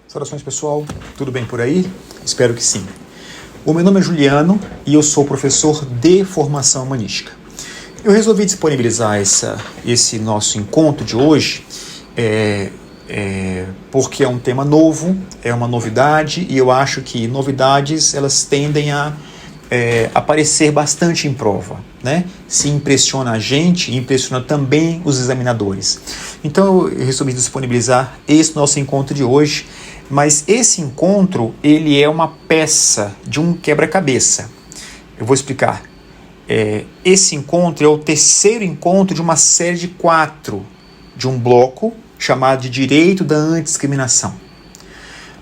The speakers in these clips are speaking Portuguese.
Saudações, pessoal, tudo bem por aí? Espero que sim. O meu nome é Juliano e eu sou professor de formação humanística. Eu resolvi disponibilizar esse nosso encontro de hoje porque é um tema novo, é uma novidade, e eu acho que novidades elas tendem a aparecer bastante em prova, né? Se impressiona a gente, impressiona também os examinadores. Então eu resolvi disponibilizar esse nosso encontro de hoje, mas esse encontro ele é uma peça de um quebra-cabeça. Eu vou explicar. Esse encontro é o terceiro encontro de uma série de 4, de um bloco chamado de Direito da Antidiscriminação.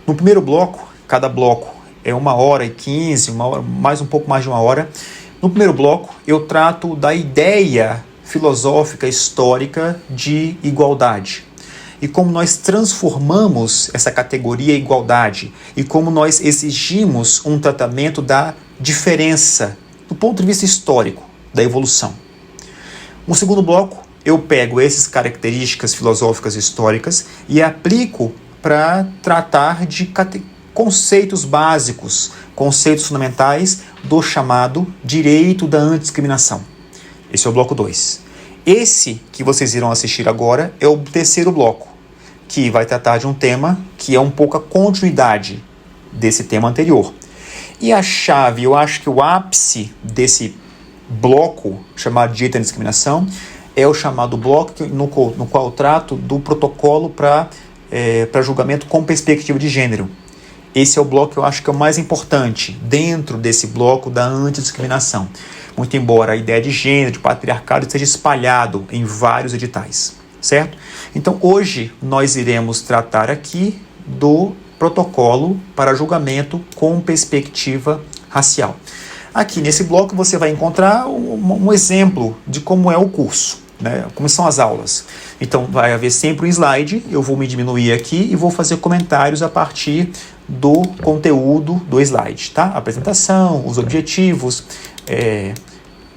No primeiro bloco, cada bloco é 1h15, mais um pouco mais de 1 hora. No primeiro bloco, eu trato da ideia filosófica histórica de igualdade e como nós transformamos essa categoria igualdade e como nós exigimos um tratamento da diferença do ponto de vista histórico, da evolução. No segundo bloco, eu pego essas características filosóficas históricas e aplico para tratar de conceitos básicos, conceitos fundamentais do chamado direito da antidiscriminação. Esse é o bloco 2. Esse que vocês irão assistir agora é o terceiro bloco, que vai tratar de um tema que é um pouco a continuidade desse tema anterior. E a chave, eu acho que o ápice desse bloco chamado direito da antidiscriminação é o chamado bloco no qual eu trato do protocolo para julgamento com perspectiva de gênero. Esse é o bloco que eu acho que é o mais importante dentro desse bloco da antidiscriminação. Muito embora a ideia de gênero, de patriarcado, esteja espalhado em vários editais, certo? Então, hoje, nós iremos tratar aqui do protocolo para julgamento com perspectiva racial. Aqui nesse bloco você vai encontrar um exemplo de como é o curso, né? Como são as aulas. Então, vai haver sempre um slide, eu vou me diminuir aqui e vou fazer comentários a partir do conteúdo do slide, tá? A apresentação, os objetivos,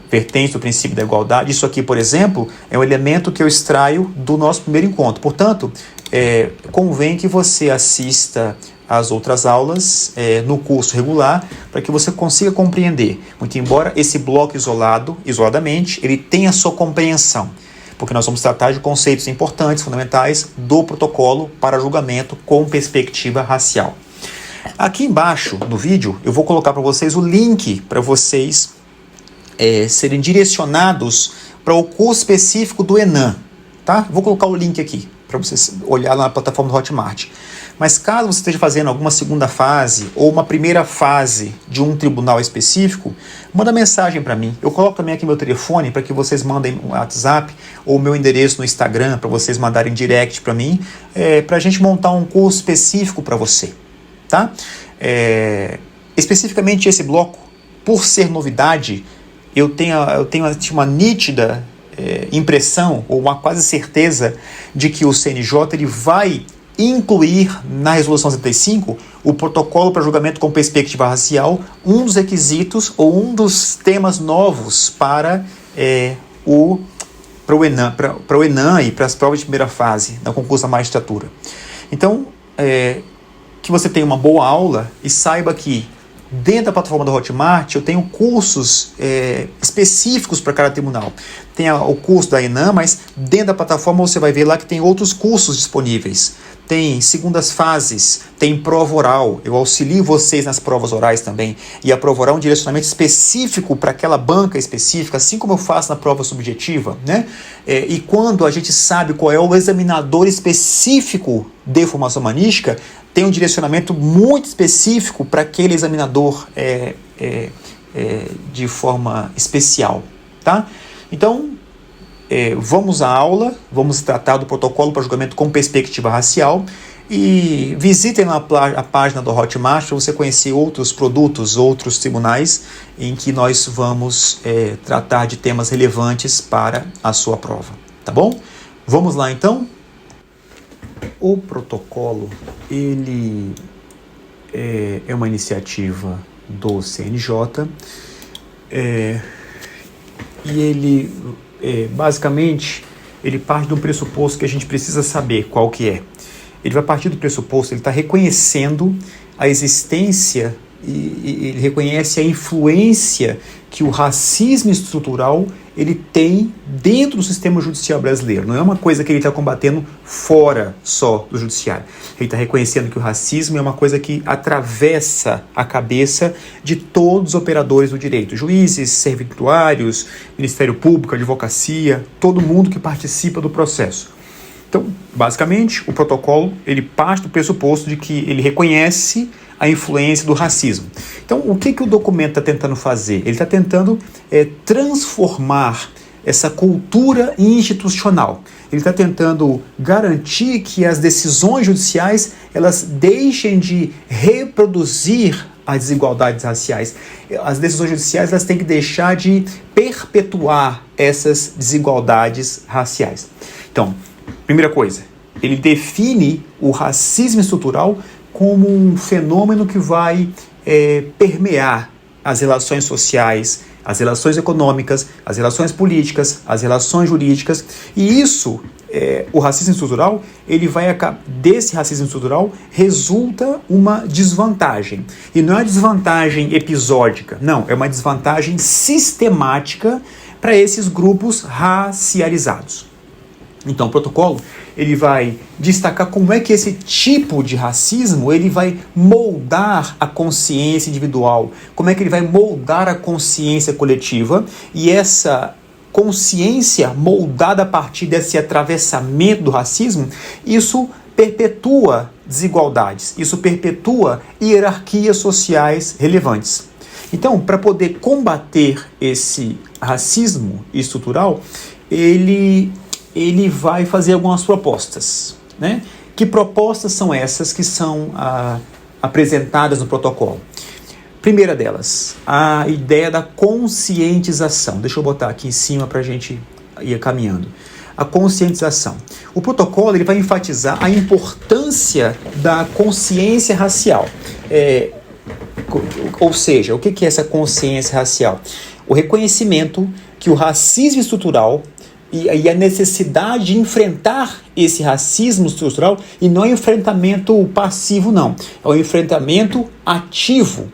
vertentes do princípio da igualdade. Isso aqui, por exemplo, é um elemento que eu extraio do nosso primeiro encontro. Portanto, convém que você assista às outras aulas no curso regular para que você consiga compreender. Muito embora esse bloco isoladamente, ele tenha sua compreensão, porque nós vamos tratar de conceitos importantes, fundamentais do protocolo para julgamento com perspectiva racial. Aqui embaixo no vídeo eu vou colocar para vocês o link para vocês serem direcionados para o curso específico do ENAM, tá? Vou colocar o link aqui para vocês olhar lá na plataforma do Hotmart. Mas caso você esteja fazendo alguma segunda fase ou uma primeira fase de um tribunal específico, manda mensagem para mim. Eu coloco também aqui meu telefone para que vocês mandem um WhatsApp ou meu endereço no Instagram para vocês mandarem direct para mim, para a gente montar um curso específico para você, tá? Especificamente esse bloco, por ser novidade, eu tenho uma nítida impressão, ou uma quase certeza, de que o CNJ ele vai incluir na Resolução 75 o protocolo para julgamento com perspectiva racial, um dos requisitos ou um dos temas novos para o ENAM e para as provas de primeira fase da concurso da magistratura. Então, que você tenha uma boa aula e saiba que dentro da plataforma da Hotmart eu tenho cursos específicos para cada tribunal. Tem o curso da ENAM, mas dentro da plataforma você vai ver lá que tem outros cursos disponíveis. Tem segundas fases, tem prova oral, eu auxilio vocês nas provas orais também, e a prova oral é um direcionamento específico para aquela banca específica, assim como eu faço na prova subjetiva, né? E quando a gente sabe qual é o examinador específico de formação humanística, tem um direcionamento muito específico para aquele examinador de forma especial, tá? Então, vamos à aula, vamos tratar do protocolo para julgamento com perspectiva racial e visitem a página do Hotmart para você conhecer outros produtos, outros tribunais em que nós vamos tratar de temas relevantes para a sua prova, tá bom? Vamos lá então? O protocolo, ele é uma iniciativa do CNJ e ele, basicamente, ele parte do pressuposto que a gente precisa saber qual que é. ele vai partir do pressuposto, ele está reconhecendo a existência e ele reconhece a influência que o racismo estrutural ele tem dentro do sistema judicial brasileiro. Não é uma coisa que ele está combatendo fora só do judiciário. Ele está reconhecendo que o racismo é uma coisa que atravessa a cabeça de todos os operadores do direito. Juízes, servidores, Ministério Público, advocacia, todo mundo que participa do processo. Então, basicamente, o protocolo ele parte do pressuposto de que ele reconhece a influência do racismo. Então, o que o documento está tentando fazer? Ele está tentando transformar essa cultura institucional. Ele está tentando garantir que as decisões judiciais elas deixem de reproduzir as desigualdades raciais. As decisões judiciais elas têm que deixar de perpetuar essas desigualdades raciais. Então, primeira coisa, ele define o racismo estrutural como um fenômeno que vai permear as relações sociais, as relações econômicas, as relações políticas, as relações jurídicas, e isso, o racismo estrutural, desse racismo estrutural resulta uma desvantagem. E não é uma desvantagem episódica, não, é uma desvantagem sistemática para esses grupos racializados. Então, o protocolo ele vai destacar como é que esse tipo de racismo ele vai moldar a consciência individual, como é que ele vai moldar a consciência coletiva, e essa consciência moldada a partir desse atravessamento do racismo, isso perpetua desigualdades, isso perpetua hierarquias sociais relevantes. Então, para poder combater esse racismo estrutural, ele vai fazer algumas propostas, né? Que propostas são essas que são apresentadas no protocolo? Primeira delas, a ideia da conscientização. Deixa eu botar aqui em cima para a gente ir caminhando. A conscientização. O protocolo ele vai enfatizar a importância da consciência racial. Ou seja, o que é essa consciência racial? O reconhecimento que o racismo estrutural e a necessidade de enfrentar esse racismo estrutural, e não é um enfrentamento passivo, não. É um enfrentamento ativo.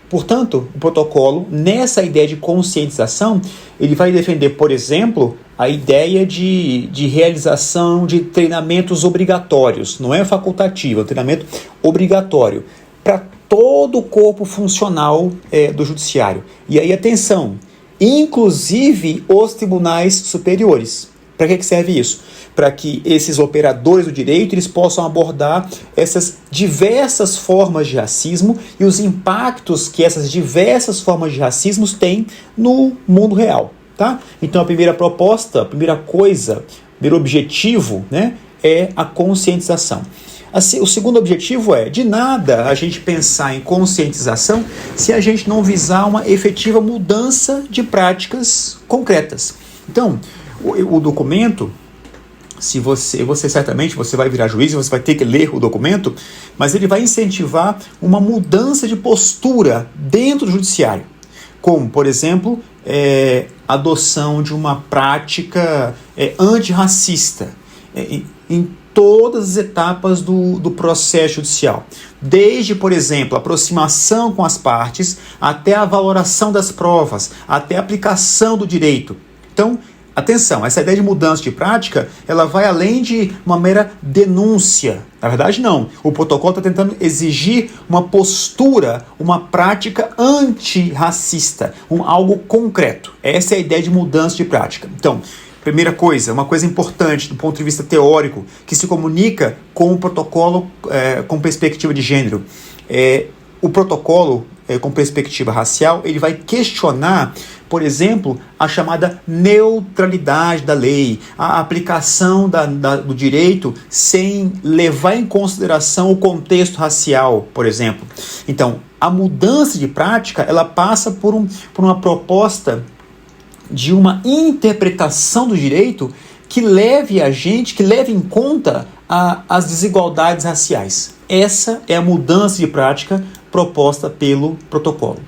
Portanto, o protocolo, nessa ideia de conscientização, ele vai defender, por exemplo, a ideia de realização de treinamentos obrigatórios. Não é facultativo, é um treinamento obrigatório para todo o corpo funcional do judiciário. E aí, atenção, inclusive os tribunais superiores. Para que serve isso? Para que esses operadores do direito eles possam abordar essas diversas formas de racismo e os impactos que essas diversas formas de racismo têm no mundo real. Tá? Então a primeira proposta, a primeira coisa, o primeiro objetivo, né, é a conscientização. O segundo objetivo é, de nada a gente pensar em conscientização se a gente não visar uma efetiva mudança de práticas concretas. Então, o documento, se você certamente você vai virar juiz e você vai ter que ler o documento, mas ele vai incentivar uma mudança de postura dentro do judiciário, como, por exemplo, adoção de uma prática antirracista em todas as etapas do processo judicial. Desde, por exemplo, a aproximação com as partes, até a valoração das provas, até a aplicação do direito. Então, atenção, essa ideia de mudança de prática, ela vai além de uma mera denúncia. Na verdade, não. O protocolo está tentando exigir uma postura, uma prática antirracista, algo concreto. Essa é a ideia de mudança de prática. Então, primeira coisa, uma coisa importante do ponto de vista teórico, que se comunica com o protocolo com perspectiva de gênero. O protocolo com perspectiva racial, ele vai questionar, por exemplo, a chamada neutralidade da lei, a aplicação do direito sem levar em consideração o contexto racial, por exemplo. Então, a mudança de prática, ela passa por uma proposta de uma interpretação do direito que leve em conta as desigualdades raciais. Essa é a mudança de prática proposta pelo protocolo.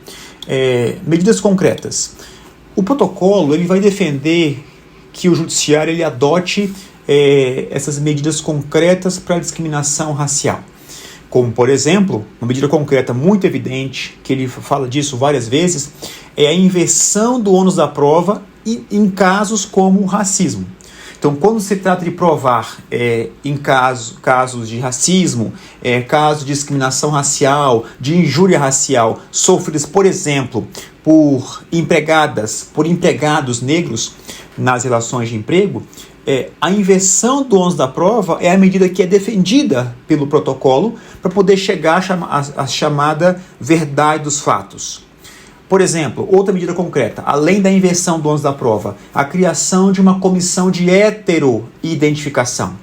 Medidas concretas. O protocolo ele vai defender que o judiciário ele adote essas medidas concretas para a discriminação racial. Como, por exemplo, uma medida concreta muito evidente, que ele fala disso várias vezes, é a inversão do ônus da prova em casos como o racismo. Então, quando se trata de provar em casos de racismo, casos de discriminação racial, de injúria racial, sofridos, por exemplo, por empregados negros nas relações de emprego, a inversão do ônus da prova é a medida que é defendida pelo protocolo para poder chegar à chamada verdade dos fatos. Por exemplo, outra medida concreta, além da inversão do ônus da prova, a criação de uma comissão de heteroidentificação.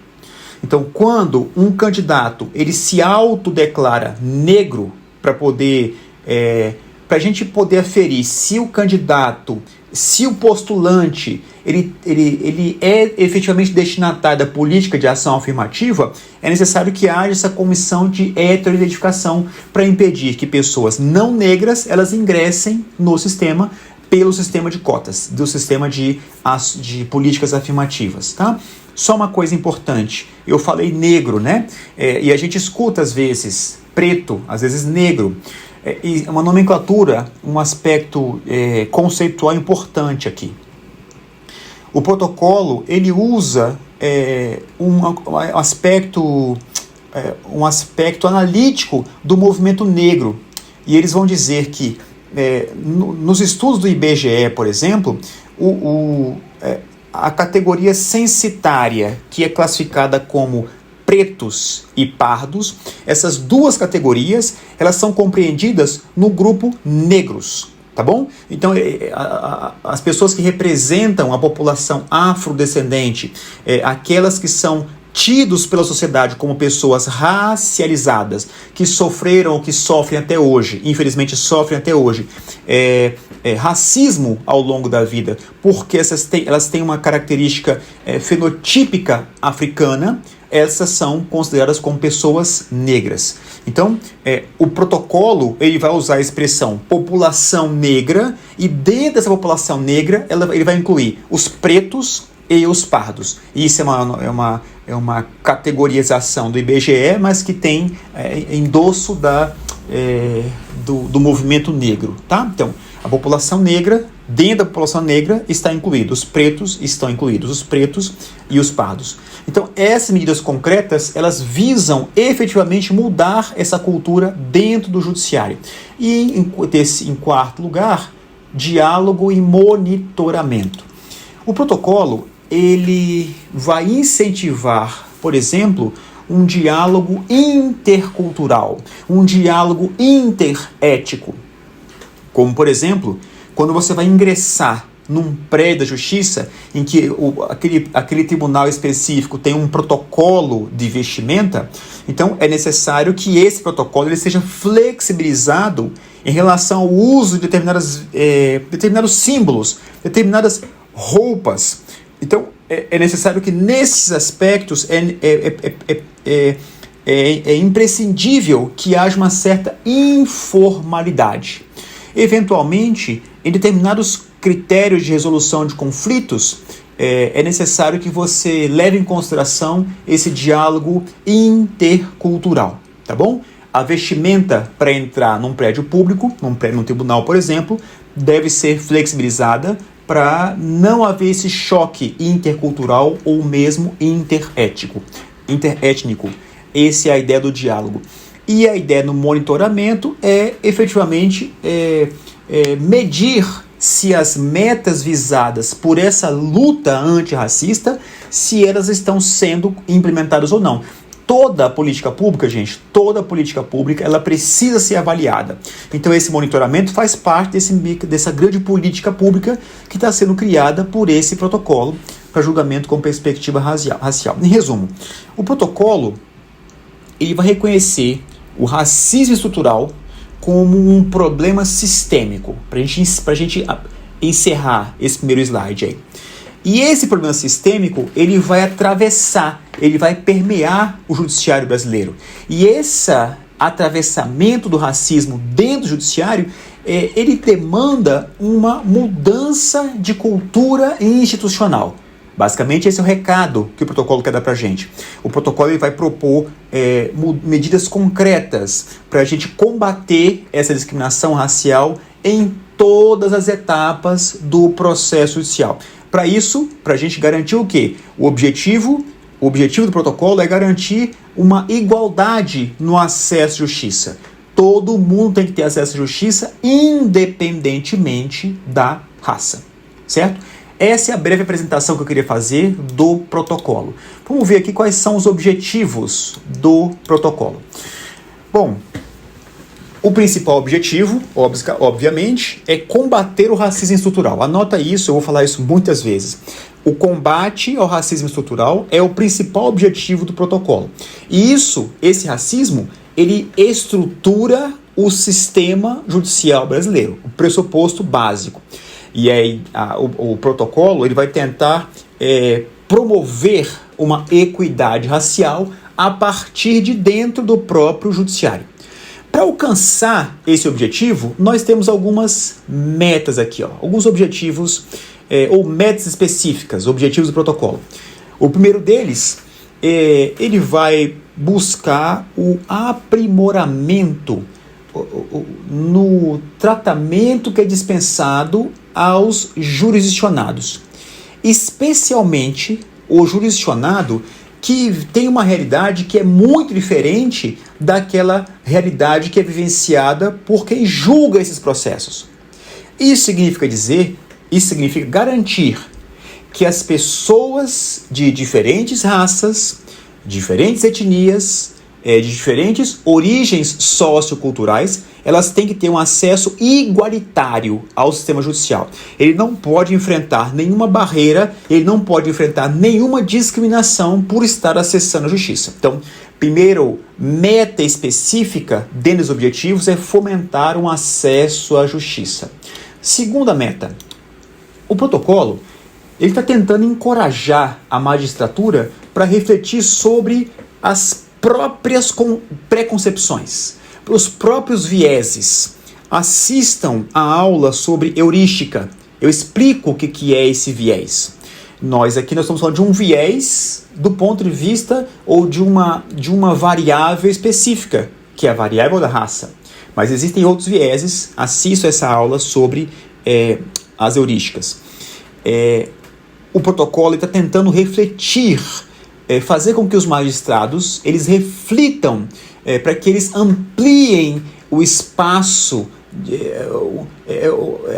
Então, quando um candidato ele se autodeclara negro para a gente poder aferir se o candidato, se o postulante ele é efetivamente destinatário da política de ação afirmativa, é necessário que haja essa comissão de heteroidentificação para impedir que pessoas não negras elas ingressem no sistema pelo sistema de cotas, do sistema de políticas afirmativas, tá? Só uma coisa importante, eu falei negro, né? E a gente escuta às vezes preto, às vezes negro. E uma nomenclatura, um aspecto conceitual importante aqui. O protocolo ele usa um aspecto analítico do movimento negro. E eles vão dizer que nos estudos do IBGE, por exemplo, a categoria censitária, que é classificada como pretos e pardos, essas duas categorias, elas são compreendidas no grupo negros, tá bom? Então, as pessoas que representam a população afrodescendente, aquelas que são tidos pela sociedade como pessoas racializadas, que sofreram ou que sofrem até hoje, infelizmente sofrem até hoje, racismo ao longo da vida, porque elas têm uma característica fenotípica africana, essas são consideradas como pessoas negras. Então, o protocolo ele vai usar a expressão população negra, e dentro dessa população negra ele vai incluir os pretos e os pardos. Isso é uma categorização do IBGE, mas que tem endosso do movimento negro, tá? Então, a população negra, dentro da população negra estão incluídos os pretos e os pardos. Então, essas medidas concretas, elas visam efetivamente mudar essa cultura dentro do judiciário. E, em quarto lugar, diálogo e monitoramento. O protocolo, ele vai incentivar, por exemplo, um diálogo intercultural, um diálogo interético. Como, por exemplo, quando você vai ingressar num prédio da justiça em que aquele tribunal específico tem um protocolo de vestimenta, então é necessário que esse protocolo ele seja flexibilizado em relação ao uso de determinados símbolos, determinadas roupas. Então é necessário que nesses aspectos é imprescindível que haja uma certa informalidade. Eventualmente, em determinados critérios de resolução de conflitos, é necessário que você leve em consideração esse diálogo intercultural, tá bom? A vestimenta para entrar num prédio público, num tribunal, por exemplo, deve ser flexibilizada para não haver esse choque intercultural ou mesmo interétnico. Essa é a ideia do diálogo. E a ideia do monitoramento é efetivamente medir se as metas visadas por essa luta antirracista, se elas estão sendo implementadas ou não. Toda política pública, gente, ela precisa ser avaliada. Então esse monitoramento faz parte dessa grande política pública que está sendo criada por esse protocolo para julgamento com perspectiva racial. Em resumo, o protocolo ele vai reconhecer o racismo estrutural como um problema sistêmico, para a gente encerrar esse primeiro slide aí. E esse problema sistêmico, ele vai atravessar, ele vai permear o judiciário brasileiro. E esse atravessamento do racismo dentro do judiciário, ele demanda uma mudança de cultura institucional. Basicamente, esse é o recado que o protocolo quer dar para a gente. O protocolo ele vai propor medidas concretas para a gente combater essa discriminação racial em todas as etapas do processo judicial. Para isso, para a gente garantir o quê? O objetivo do protocolo é garantir uma igualdade no acesso à justiça. Todo mundo tem que ter acesso à justiça, independentemente da raça, certo? Essa é a breve apresentação que eu queria fazer do protocolo. Vamos ver aqui quais são os objetivos do protocolo. Bom, o principal objetivo, obviamente, é combater o racismo estrutural. Anota isso, eu vou falar isso muitas vezes. O combate ao racismo estrutural é o principal objetivo do protocolo. E esse racismo, ele estrutura o sistema judicial brasileiro, o pressuposto básico. E aí o protocolo ele vai tentar promover uma equidade racial a partir de dentro do próprio judiciário. Para alcançar esse objetivo, nós temos algumas metas aqui, alguns objetivos ou metas específicas, objetivos do protocolo. O primeiro deles, ele vai buscar o aprimoramento no tratamento que é dispensado aos jurisdicionados, especialmente o jurisdicionado que tem uma realidade que é muito diferente daquela realidade que é vivenciada por quem julga esses processos. Isso significa garantir que as pessoas de diferentes raças, diferentes etnias, de diferentes origens socioculturais, elas têm que ter um acesso igualitário ao sistema judicial. Ele não pode enfrentar nenhuma barreira, ele não pode enfrentar nenhuma discriminação por estar acessando a justiça. Então, primeiro, meta específica dentro dos objetivos é fomentar um acesso à justiça. Segunda meta, o protocolo ele está tentando encorajar a magistratura para refletir sobre as próprias preconcepções, os próprios vieses. Assistam a aula sobre heurística. Eu explico o que é esse viés. Nós estamos falando de um viés do ponto de vista ou de uma variável específica, que é a variável da raça. Mas existem outros vieses. Assistam essa aula sobre as heurísticas. O protocolo está tentando refletir, fazer com que os magistrados eles reflitam para que eles ampliem o espaço,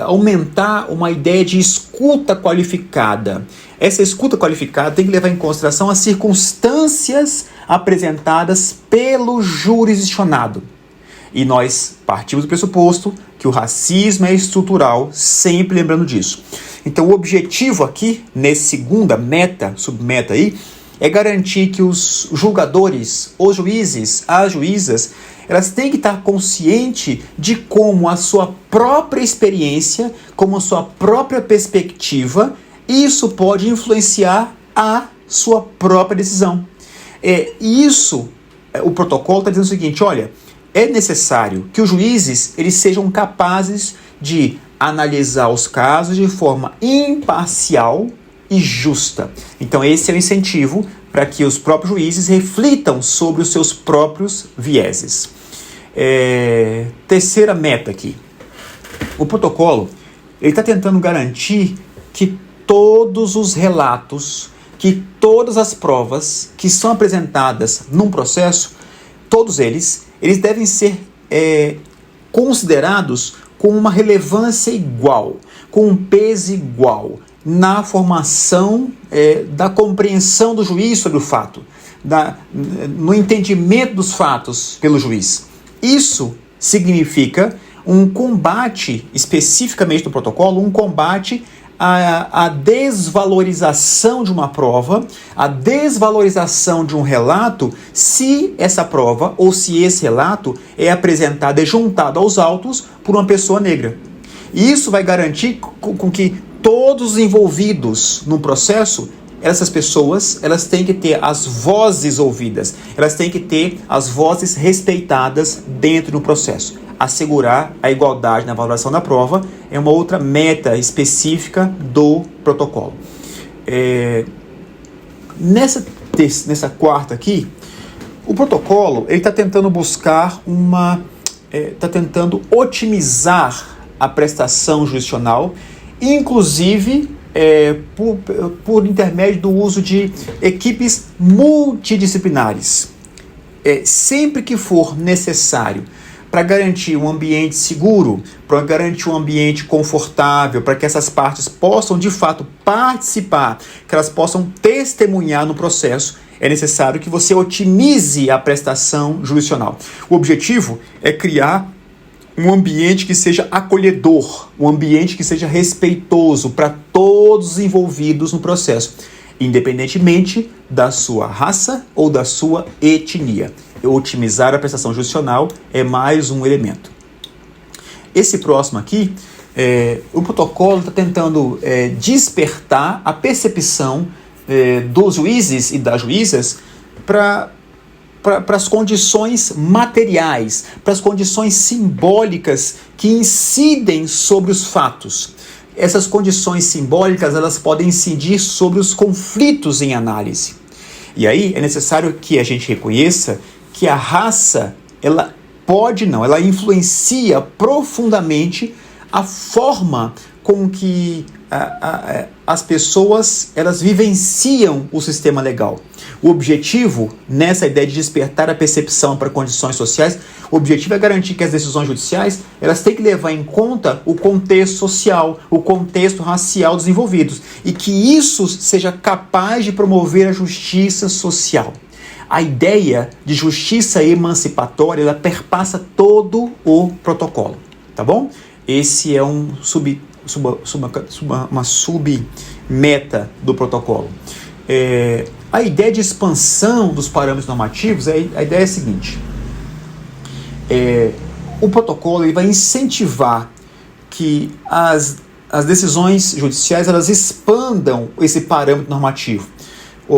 aumentar uma ideia de escuta qualificada. Essa escuta qualificada tem que levar em consideração as circunstâncias apresentadas pelo jurisdicionado. E nós partimos do pressuposto que o racismo é estrutural, sempre lembrando disso. Então o objetivo aqui, nessa segunda submeta aí, é garantir que os julgadores, os juízes, as juízas, elas têm que estar conscientes de como a sua própria experiência, como a sua própria perspectiva, isso pode influenciar a sua própria decisão. O protocolo está dizendo o seguinte, olha, é necessário que os juízes eles sejam capazes de analisar os casos de forma imparcial e justa. Então esse é o incentivo para que os próprios juízes reflitam sobre os seus próprios vieses. Terceira meta aqui. O protocolo está tentando garantir que todos os relatos, que todas as provas que são apresentadas num processo, todos eles devem ser considerados com uma relevância igual, com um peso igual, na formação da compreensão do juiz sobre o fato, no entendimento dos fatos pelo juiz. Isso significa um combate, especificamente no protocolo, um combate à desvalorização de uma prova, à desvalorização de um relato, se essa prova ou se esse relato é apresentado, é juntado aos autos por uma pessoa negra. E isso vai garantir com que todos os envolvidos no processo, essas pessoas, elas têm que ter as vozes ouvidas, elas têm que ter as vozes respeitadas dentro do processo. Assegurar a igualdade na valoração da prova é uma outra meta específica do protocolo. Nessa quarta aqui, o protocolo está tentando buscar está tentando otimizar a prestação jurisdicional, inclusive por intermédio do uso de equipes multidisciplinares. Sempre que for necessário, para garantir um ambiente seguro, para garantir um ambiente confortável, para que essas partes possam de fato participar, que elas possam testemunhar no processo, é necessário que você otimize a prestação jurisdicional. O objetivo é criar um ambiente que seja acolhedor, um ambiente que seja respeitoso para todos os envolvidos no processo, independentemente da sua raça ou da sua etnia. Otimizar a prestação jurisdicional é mais um elemento. Esse próximo aqui, o protocolo está tentando despertar a percepção dos juízes e das juízas para as condições materiais, para as condições simbólicas que incidem sobre os fatos. Essas condições simbólicas, elas podem incidir sobre os conflitos em análise. E aí é necessário que a gente reconheça que a raça, ela influencia profundamente a forma com que as pessoas elas vivenciam o sistema legal. O objetivo, nessa ideia de despertar a percepção para condições sociais, o objetivo é garantir que as decisões judiciais elas têm que levar em conta o contexto social, o contexto racial dos envolvidos, e que isso seja capaz de promover a justiça social. A ideia de justiça emancipatória, ela perpassa todo o protocolo, tá bom? Esse é uma submeta do protocolo. A ideia de expansão dos parâmetros normativos, a ideia é a seguinte. O protocolo ele vai incentivar que as decisões judiciais elas expandam esse parâmetro normativo.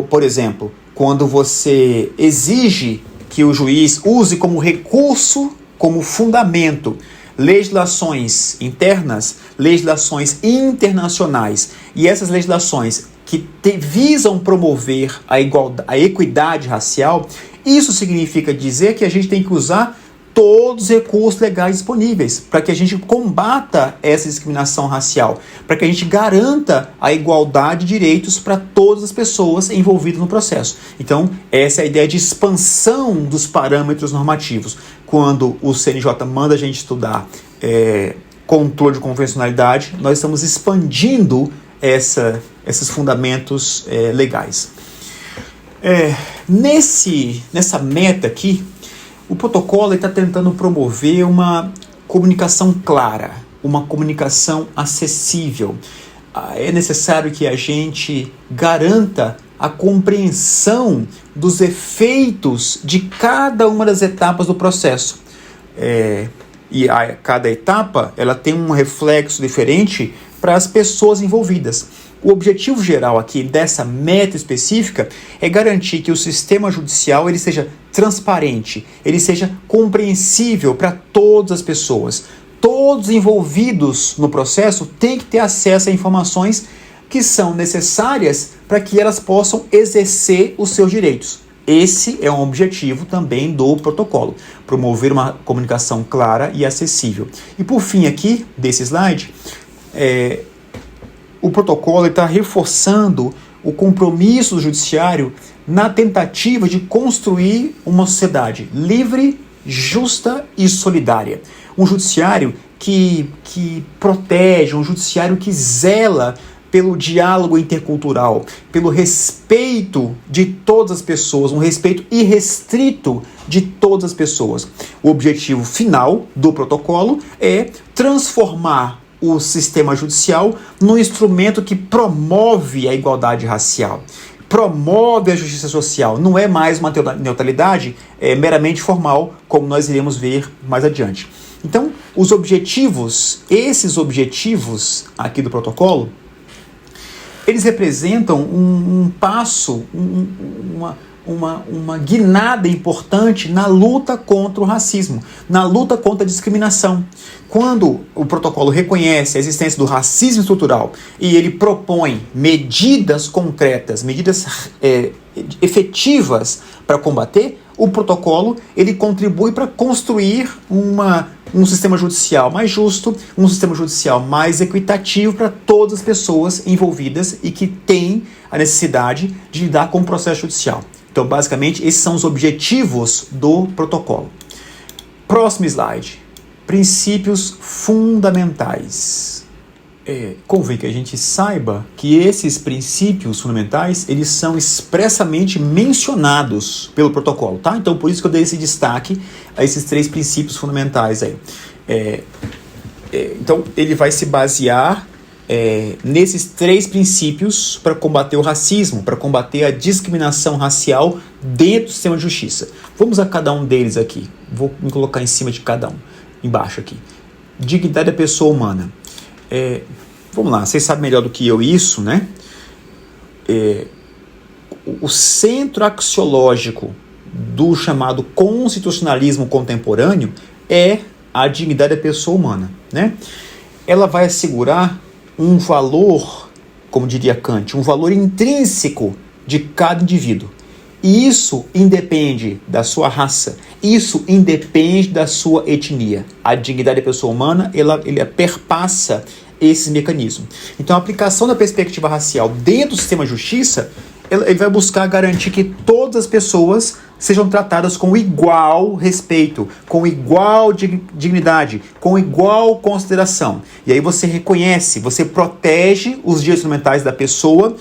Por exemplo, quando você exige que o juiz use como recurso, como fundamento, legislações internas, legislações internacionais, e essas legislações que visam promover a equidade racial, isso significa dizer que a gente tem que usar todos os recursos legais disponíveis para que a gente combata essa discriminação racial, para que a gente garanta a igualdade de direitos para todas as pessoas envolvidas no processo. Então, essa é a ideia de expansão dos parâmetros normativos. Quando o CNJ manda a gente estudar controle de convencionalidade, nós estamos expandindo esses fundamentos legais. Nessa meta aqui, o protocolo está tentando promover uma comunicação clara, uma comunicação acessível. É necessário que a gente garanta a compreensão dos efeitos de cada uma das etapas do processo. E cada etapa ela tem um reflexo diferente para as pessoas envolvidas. O objetivo geral aqui dessa meta específica é garantir que o sistema judicial ele seja transparente, ele seja compreensível para todas as pessoas. Todos envolvidos no processo têm que ter acesso a informações que são necessárias para que elas possam exercer os seus direitos. Esse é um objetivo também do protocolo, promover uma comunicação clara e acessível. E por fim aqui, desse slide, o protocolo está reforçando o compromisso do judiciário na tentativa de construir uma sociedade livre, justa e solidária. Um judiciário que protege, um judiciário que zela pelo diálogo intercultural, pelo respeito de todas as pessoas, um respeito irrestrito de todas as pessoas. O objetivo final do protocolo é transformar o sistema judicial num instrumento que promove a igualdade racial, promove a justiça social. Não é mais uma neutralidade meramente formal, como nós iremos ver mais adiante. Então, esses objetivos aqui do protocolo, eles representam um passo, uma guinada importante na luta contra o racismo, na luta contra a discriminação. Quando o protocolo reconhece a existência do racismo estrutural e ele propõe medidas concretas, medidas efetivas para combater, o protocolo ele contribui para construir um sistema judicial mais justo, um sistema judicial mais equitativo para todas as pessoas envolvidas e que têm a necessidade de lidar com o processo judicial. Então, basicamente, esses são os objetivos do protocolo. Próximo slide. Princípios fundamentais. Convém que a gente saiba que esses princípios fundamentais, eles são expressamente mencionados pelo protocolo, tá? Então, por isso que eu dei esse destaque a esses 3 princípios fundamentais aí. Então, ele vai se basear nesses 3 princípios para combater o racismo, para combater a discriminação racial dentro do sistema de justiça. Vamos a cada um deles aqui. Vou me colocar em cima de cada um, embaixo aqui. Dignidade da pessoa humana. Vamos lá, vocês sabem melhor do que eu isso, né? O centro axiológico do chamado constitucionalismo contemporâneo é a dignidade da pessoa humana, né? Ela vai assegurar um valor, como diria Kant, um valor intrínseco de cada indivíduo. E isso independe da sua raça, isso independe da sua etnia. A dignidade da pessoa humana, ela perpassa esses mecanismos. Então, a aplicação da perspectiva racial dentro do sistema de justiça, ele vai buscar garantir que todas as pessoas sejam tratadas com igual respeito, com igual dignidade, com igual consideração. E aí você reconhece, você protege os direitos fundamentais da pessoa,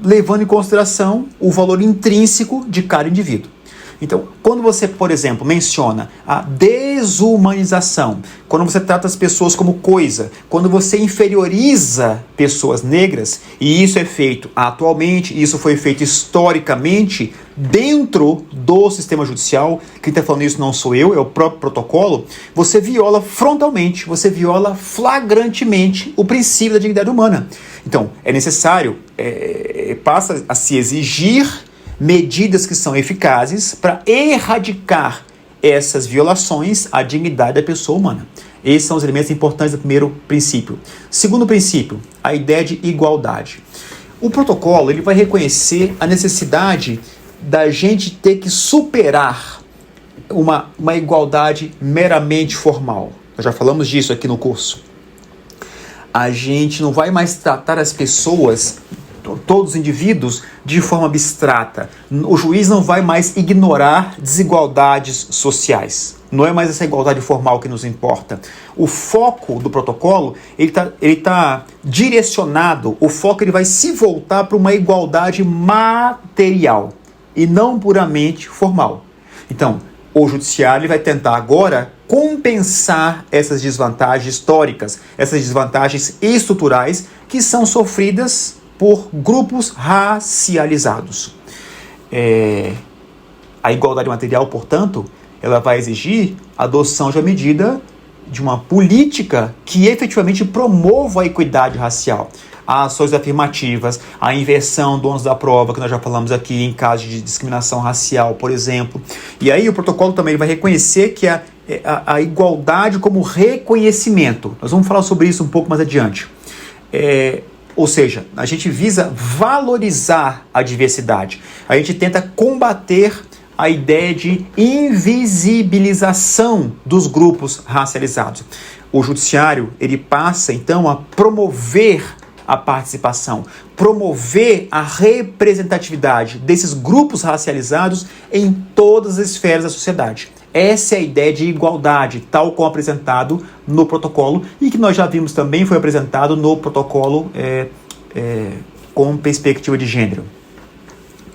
levando em consideração o valor intrínseco de cada indivíduo. Então, quando você, por exemplo, menciona a desumanização, quando você trata as pessoas como coisa, quando você inferioriza pessoas negras, e isso é feito atualmente, isso foi feito historicamente dentro do sistema judicial, quem está falando isso não sou eu, é o próprio protocolo, você viola frontalmente, você viola flagrantemente o princípio da dignidade humana. Então, é necessário, passa a se exigir medidas que são eficazes para erradicar essas violações à dignidade da pessoa humana. Esses são os elementos importantes do primeiro princípio. Segundo princípio, a ideia de igualdade. O protocolo ele vai reconhecer a necessidade da gente ter que superar uma igualdade meramente formal. Nós já falamos disso aqui no curso. A gente não vai mais tratar as pessoas, todos os indivíduos, de forma abstrata. O juiz não vai mais ignorar desigualdades sociais. Não é mais essa igualdade formal que nos importa. O foco do protocolo, ele tá direcionado, o foco ele vai se voltar para uma igualdade material e não puramente formal. Então, o judiciário vai tentar agora compensar essas desvantagens históricas, essas desvantagens estruturais que são sofridas por grupos racializados. A igualdade material, portanto, ela vai exigir a adoção de uma medida, de uma política que efetivamente promova a equidade racial. As ações afirmativas, a inversão do ônus da prova, que nós já falamos aqui em caso de discriminação racial, por exemplo. E aí o protocolo também vai reconhecer que a igualdade como reconhecimento. Nós vamos falar sobre isso um pouco mais adiante. Ou seja, a gente visa valorizar a diversidade. A gente tenta combater a ideia de invisibilização dos grupos racializados. O judiciário, ele passa, então, a promover a participação, promover a representatividade desses grupos racializados em todas as esferas da sociedade. Essa é a ideia de igualdade, tal como apresentado no protocolo e que nós já vimos também foi apresentado no protocolo com perspectiva de gênero.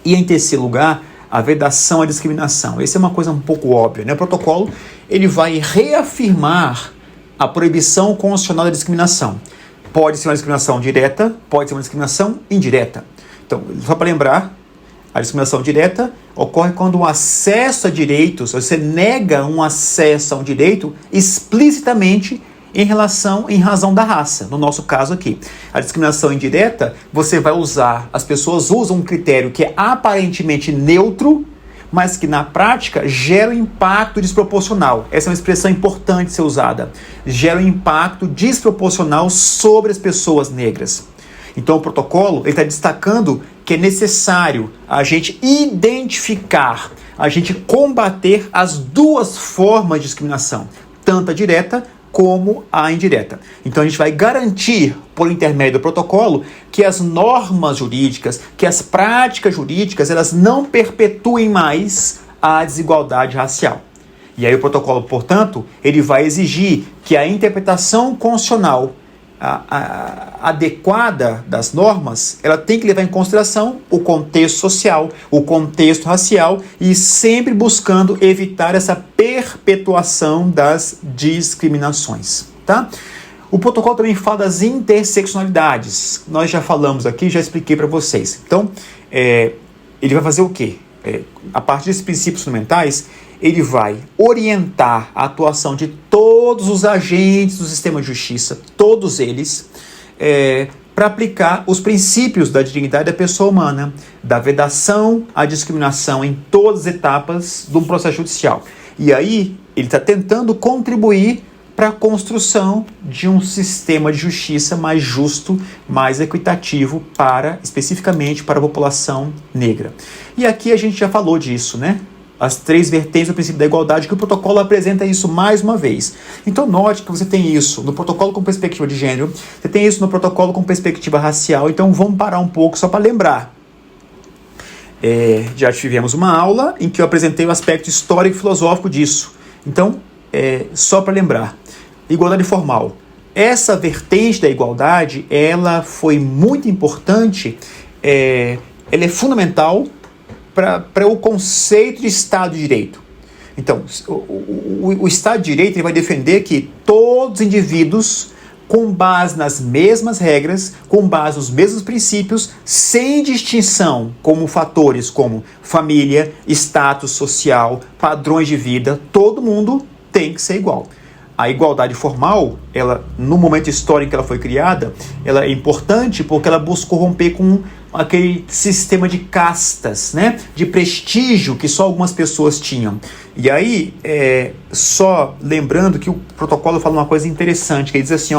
E em terceiro lugar, a vedação à discriminação. Essa é uma coisa um pouco óbvia, né? O protocolo ele vai reafirmar a proibição constitucional da discriminação. Pode ser uma discriminação direta, pode ser uma discriminação indireta. Então, só para lembrar, a discriminação direta ocorre quando o acesso a direitos, você nega um acesso a um direito explicitamente em razão da raça. No nosso caso aqui, a discriminação indireta, as pessoas usam um critério que é aparentemente neutro, mas que na prática gera um impacto desproporcional. Essa é uma expressão importante de ser usada. Gera um impacto desproporcional sobre as pessoas negras. Então o protocolo está destacando que é necessário a gente identificar, a gente combater as duas formas de discriminação, tanto a direta como a indireta. Então a gente vai garantir, por intermédio do protocolo, que as normas jurídicas, que as práticas jurídicas, elas não perpetuem mais a desigualdade racial. E aí o protocolo, portanto, ele vai exigir que a interpretação constitucional adequada das normas, ela tem que levar em consideração o contexto social, o contexto racial e sempre buscando evitar essa perpetuação das discriminações, tá? O protocolo também fala das interseccionalidades. Nós já falamos aqui, já expliquei para vocês. Então, ele vai fazer o quê? A partir desses princípios fundamentais, ele vai orientar a atuação de todos os agentes do sistema de justiça, todos eles, para aplicar os princípios da dignidade da pessoa humana, da vedação à discriminação em todas as etapas de um processo judicial. E aí, ele está tentando contribuir para a construção de um sistema de justiça mais justo, mais equitativo, especificamente para a população negra. E aqui a gente já falou disso, né? As 3 vertentes do princípio da igualdade, que o protocolo apresenta isso mais uma vez. Então note que você tem isso no protocolo com perspectiva de gênero, você tem isso no protocolo com perspectiva racial, então vamos parar um pouco só para lembrar. Já tivemos uma aula em que eu apresentei o aspecto histórico e filosófico disso. Então, só para lembrar, igualdade formal. Essa vertente da igualdade, ela foi muito importante, ela é fundamental para o conceito de Estado de Direito. Então, o Estado de Direito ele vai defender que todos os indivíduos, com base nas mesmas regras, com base nos mesmos princípios, sem distinção como fatores como família, status social, padrões de vida, todo mundo tem que ser igual. A igualdade formal, ela, no momento histórico que ela foi criada, ela é importante porque ela buscou romper com aquele sistema de castas, né, de prestígio que só algumas pessoas tinham. E aí, só lembrando que o protocolo fala uma coisa interessante, que ele diz assim,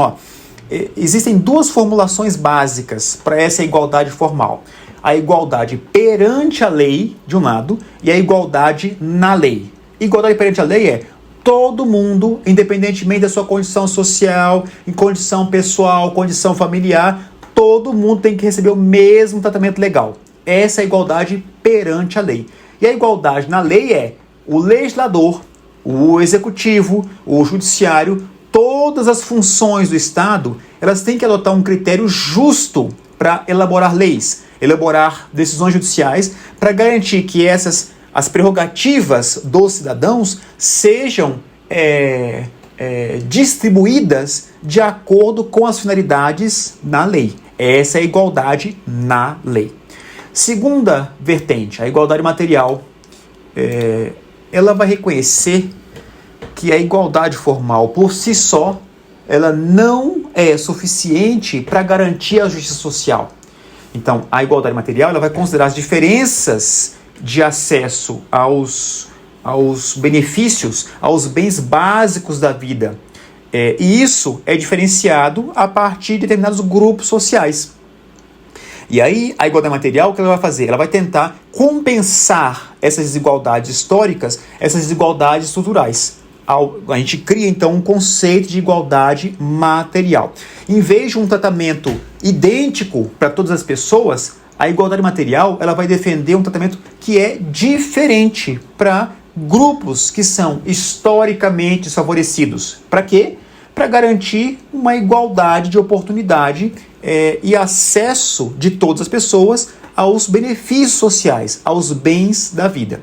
existem 2 formulações básicas para essa igualdade formal. A igualdade perante a lei, de um lado, e a igualdade na lei. Igualdade perante a lei é todo mundo, independentemente da sua condição social, em condição pessoal, condição familiar, todo mundo tem que receber o mesmo tratamento legal. Essa é a igualdade perante a lei. E a igualdade na lei é o legislador, o executivo, o judiciário, todas as funções do Estado, elas têm que adotar um critério justo para elaborar leis, elaborar decisões judiciais, para garantir que as prerrogativas dos cidadãos sejam distribuídas de acordo com as finalidades na lei. Essa é a igualdade na lei. Segunda vertente, a igualdade material. Ela vai reconhecer que a igualdade formal, por si só, ela não é suficiente para garantir a justiça social. Então, a igualdade material ela vai considerar as diferenças de acesso aos benefícios, aos bens básicos da vida. E isso é diferenciado a partir de determinados grupos sociais. E aí, a igualdade material, o que ela vai fazer? Ela vai tentar compensar essas desigualdades históricas, essas desigualdades estruturais. A gente cria, então, um conceito de igualdade material. Em vez de um tratamento idêntico para todas as pessoas, a igualdade material ela vai defender um tratamento que é diferente para grupos que são historicamente desfavorecidos. Para quê? Para garantir uma igualdade de oportunidade e acesso de todas as pessoas aos benefícios sociais, aos bens da vida.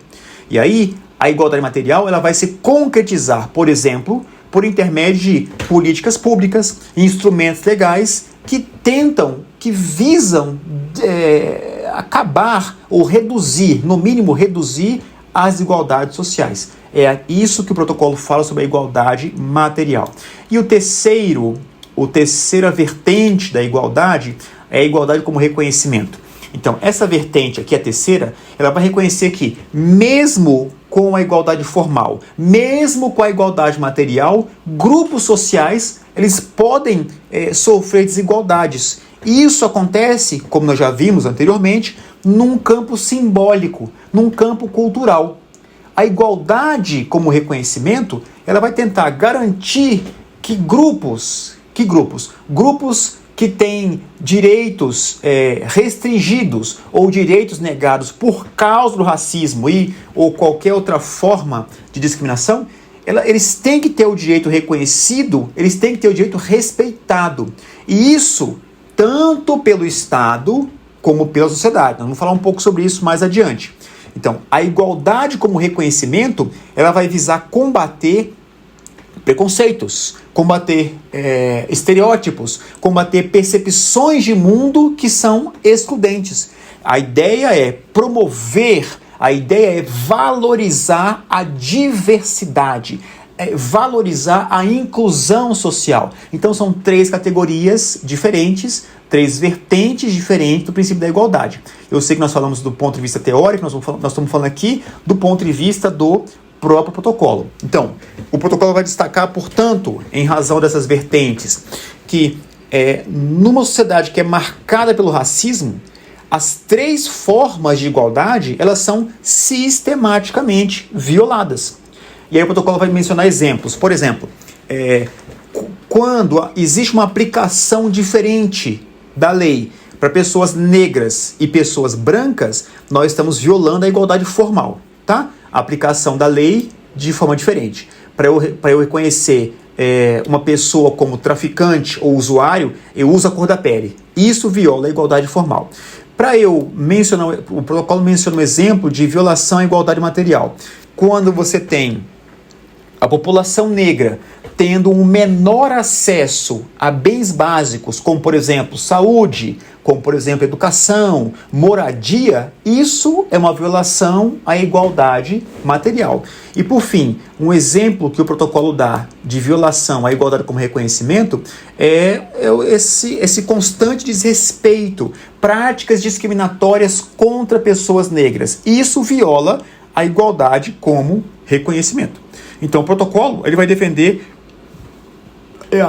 E aí, a igualdade material ela vai se concretizar, por exemplo, por intermédio de políticas públicas, instrumentos legais que visam acabar ou reduzir, no mínimo reduzir as desigualdades sociais. É isso que o protocolo fala sobre a igualdade material. E a terceira vertente da igualdade é a igualdade como reconhecimento. Então, essa vertente aqui, a terceira, ela vai reconhecer que, mesmo com a igualdade formal, mesmo com a igualdade material, grupos sociais, eles podem sofrer desigualdades. E isso acontece, como nós já vimos anteriormente, num campo simbólico, num campo cultural. A igualdade como reconhecimento, ela vai tentar garantir que grupos que têm direitos restringidos ou direitos negados por causa do racismo ou qualquer outra forma de discriminação, eles têm que ter o direito reconhecido, eles têm que ter o direito respeitado. E isso tanto pelo Estado como pela sociedade. Nós vamos falar um pouco sobre isso mais adiante. Então, a igualdade como reconhecimento, ela vai visar combater preconceitos, combater estereótipos, combater percepções de mundo que são excludentes. A ideia é promover, a ideia é valorizar a diversidade, valorizar a inclusão social. Então são 3 categorias diferentes, 3 vertentes diferentes do princípio da igualdade. Eu sei que nós falamos do ponto de vista teórico, nós estamos falando aqui do ponto de vista do próprio protocolo. Então, o protocolo vai destacar, portanto, em razão dessas vertentes, que numa sociedade que é marcada pelo racismo, as 3 formas de igualdade, elas são sistematicamente violadas. E aí o protocolo vai mencionar exemplos. Por exemplo, quando existe uma aplicação diferente da lei para pessoas negras e pessoas brancas, nós estamos violando a igualdade formal, tá? A aplicação da lei de forma diferente. Para eu reconhecer uma pessoa como traficante ou usuário, eu uso a cor da pele. Isso viola a igualdade formal. Para eu mencionar, o protocolo menciona um exemplo de violação à igualdade material. Quando você tem a população negra tendo um menor acesso a bens básicos, como, por exemplo, saúde, como, por exemplo, educação, moradia, isso é uma violação à igualdade material. E, por fim, um exemplo que o protocolo dá de violação à igualdade como reconhecimento é esse constante desrespeito, práticas discriminatórias contra pessoas negras. Isso viola a igualdade como reconhecimento. Então, o protocolo ele vai defender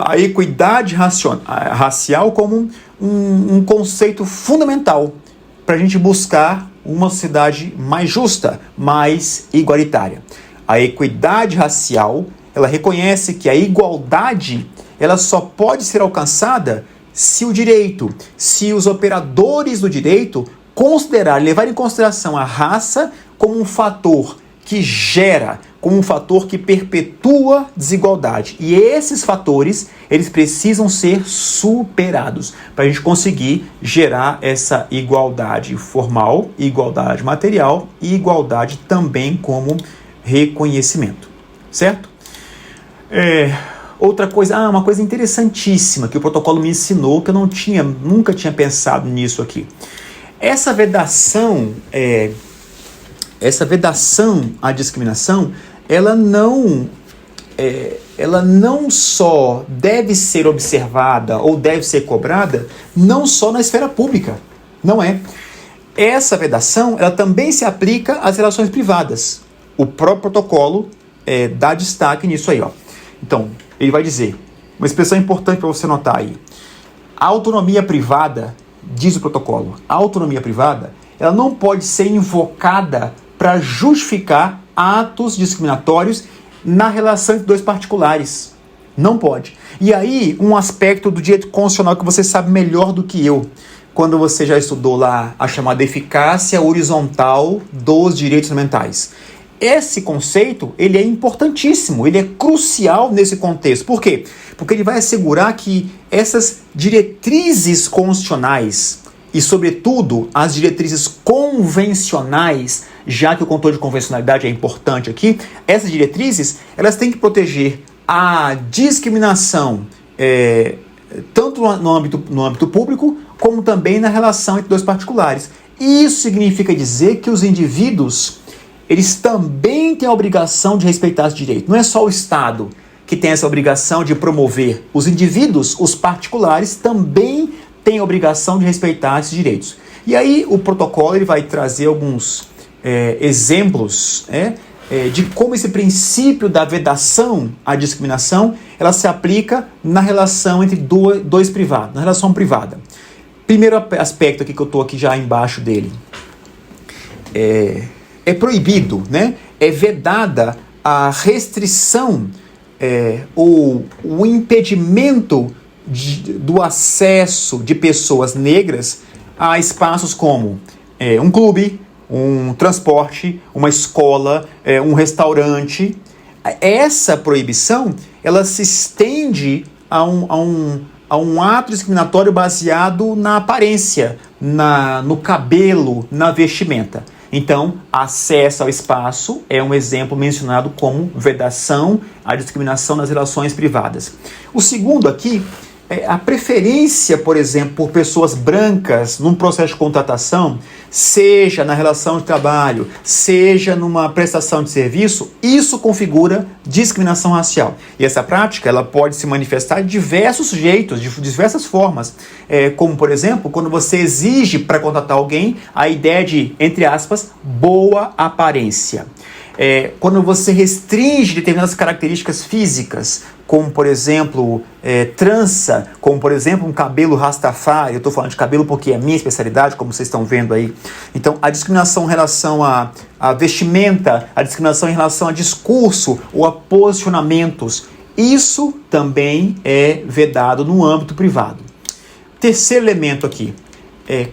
a equidade racial como um conceito fundamental para a gente buscar uma sociedade mais justa, mais igualitária. A equidade racial, ela reconhece que a igualdade ela só pode ser alcançada se os operadores do direito levarem em consideração a raça como um fator que gera, como um fator que perpetua desigualdade. E esses fatores, eles precisam ser superados para a gente conseguir gerar essa igualdade formal, igualdade material e igualdade também como reconhecimento. Certo? Outra coisa, uma coisa interessantíssima que o protocolo me ensinou, que eu nunca tinha pensado nisso aqui. Essa vedação à discriminação, ela não só deve ser observada ou deve ser cobrada, não só na esfera pública, não é. Essa vedação, ela também se aplica às relações privadas. O próprio protocolo dá destaque nisso aí, ó. Então, ele vai dizer, uma expressão importante para você notar aí, a autonomia privada, diz o protocolo, a autonomia privada, ela não pode ser invocada para justificar atos discriminatórios na relação entre 2 particulares. Não pode. E aí, um aspecto do direito constitucional que você sabe melhor do que eu, quando você já estudou lá a chamada eficácia horizontal dos direitos fundamentais. Esse conceito, ele é importantíssimo, ele é crucial nesse contexto. Por quê? Porque ele vai assegurar que essas diretrizes constitucionais e, sobretudo, as diretrizes convencionais, já que o controle de convencionalidade é importante aqui, essas diretrizes, elas têm que proteger a discriminação, tanto no âmbito público, como também na relação entre 2 particulares. Isso significa dizer que os indivíduos, eles também têm a obrigação de respeitar esse direito. Não é só o Estado que tem essa obrigação de promover. Os indivíduos, os particulares, também têm a obrigação de respeitar esses direitos. E aí o protocolo ele vai trazer alguns exemplos de como esse princípio da vedação à discriminação ela se aplica na relação entre dois privados, na relação privada. Primeiro aspecto aqui que eu estou aqui já embaixo dele. É proibido, né? É vedada a restrição ou o impedimento do acesso de pessoas negras a espaços como um clube, um transporte, uma escola, um restaurante. Essa proibição ela se estende a um ato discriminatório baseado na aparência, no cabelo, na vestimenta. Então, acesso ao espaço é um exemplo mencionado como vedação à discriminação nas relações privadas. O segundo aqui é a preferência, por exemplo, por pessoas brancas num processo de contratação, seja na relação de trabalho, seja numa prestação de serviço, isso configura discriminação racial. E essa prática ela pode se manifestar de diversos jeitos, de diversas formas. Como, por exemplo, quando você exige para contratar alguém a ideia de, entre aspas, boa aparência. Quando você restringe determinadas características físicas, como, por exemplo, trança, como, por exemplo, um cabelo rastafari. Eu estou falando de cabelo porque é a minha especialidade, como vocês estão vendo aí. Então, a discriminação em relação à vestimenta, a discriminação em relação a discurso ou a posicionamentos, isso também é vedado no âmbito privado. Terceiro elemento aqui.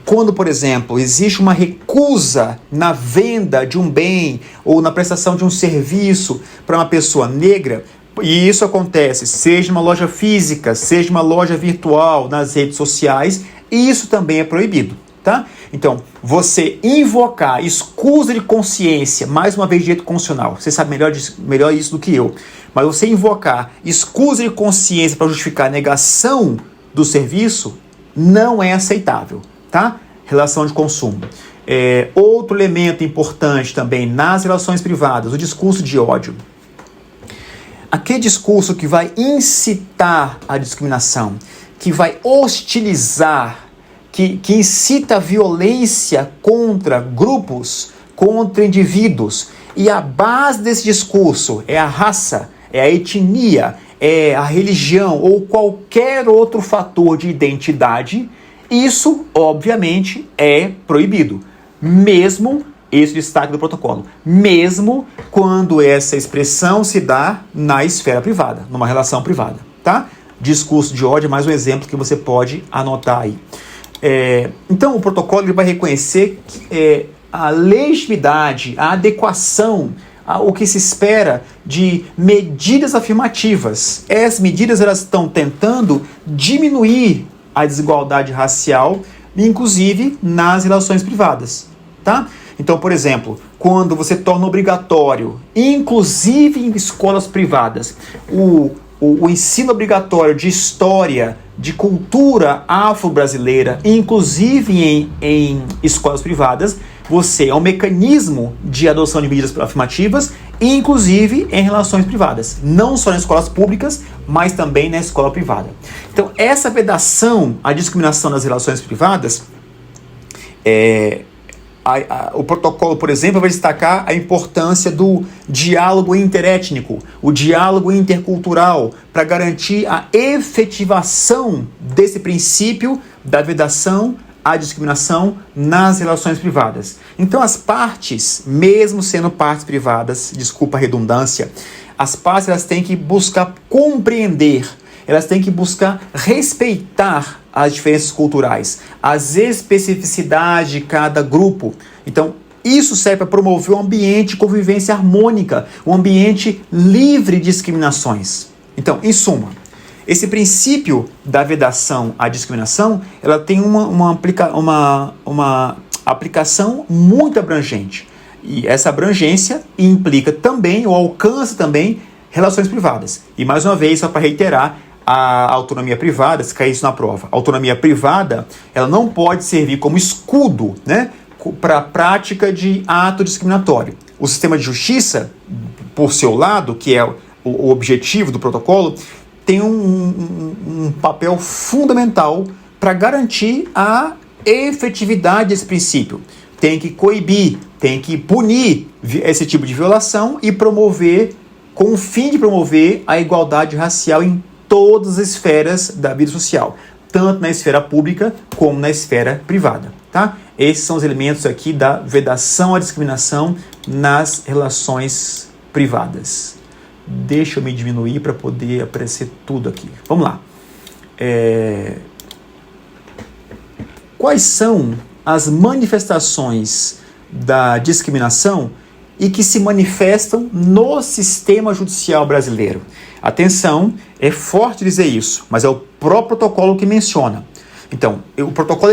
Quando, por exemplo, existe uma recusa na venda de um bem ou na prestação de um serviço para uma pessoa negra, e isso acontece seja numa loja física, seja numa loja virtual, nas redes sociais, isso também é proibido, tá? Então, você invocar escusa de consciência, mais uma vez direito constitucional, você sabe melhor isso do que eu, mas você invocar escusa de consciência para justificar a negação do serviço não é aceitável. Tá? Relação de consumo. Outro elemento importante também nas relações privadas, o discurso de ódio. Aquele discurso que vai incitar a discriminação, que vai hostilizar, que incita a violência contra grupos, contra indivíduos. E a base desse discurso é a raça, é a etnia, é a religião ou qualquer outro fator de identidade. Isso, obviamente, é proibido, mesmo, esse destaque do protocolo, mesmo quando essa expressão se dá na esfera privada, numa relação privada, tá? Discurso de ódio é mais um exemplo que você pode anotar aí. Então, o protocolo ele vai reconhecer a legitimidade, a adequação, o que se espera de medidas afirmativas. Essas medidas elas estão tentando diminuir a desigualdade racial, inclusive nas relações privadas, tá? Então, por exemplo, quando você torna obrigatório, inclusive em escolas privadas, o ensino obrigatório de história, de cultura afro-brasileira, inclusive em escolas privadas, você é um mecanismo de adoção de medidas afirmativas, inclusive em relações privadas. Não só nas escolas públicas, mas também na escola privada. Então, essa vedação à discriminação nas relações privadas, o protocolo, por exemplo, vai destacar a importância do diálogo interétnico, o diálogo intercultural, para garantir a efetivação desse princípio da vedação à discriminação nas relações privadas. Então, as partes, mesmo sendo partes privadas, desculpa a redundância, as partes elas têm que buscar compreender, elas têm que buscar respeitar as diferenças culturais, as especificidades de cada grupo. Então, isso serve para promover um ambiente de convivência harmônica, um ambiente livre de discriminações. Então, em suma, esse princípio da vedação à discriminação, ela tem uma aplicação muito abrangente. E essa abrangência implica também, ou alcança também, relações privadas. E mais uma vez, só para reiterar, a autonomia privada, se cair isso na prova, a autonomia privada, ela não pode servir como escudo, né, para a prática de ato discriminatório. o sistema de justiça, por seu lado, que é o objetivo do protocolo, tem um papel fundamental para garantir a efetividade desse princípio. Tem que coibir, tem que punir esse tipo de violação e promover, com o fim de promover a igualdade racial em todas as esferas da vida social, tanto na esfera pública como na esfera privada. Tá? Esses são os elementos aqui da vedação à discriminação nas relações privadas. Deixa eu me diminuir para poder aparecer tudo aqui. Vamos lá. Quais são as manifestações da discriminação e que se manifestam no sistema judicial brasileiro? Atenção, é forte dizer isso, mas é o próprio protocolo que menciona. Então, o protocolo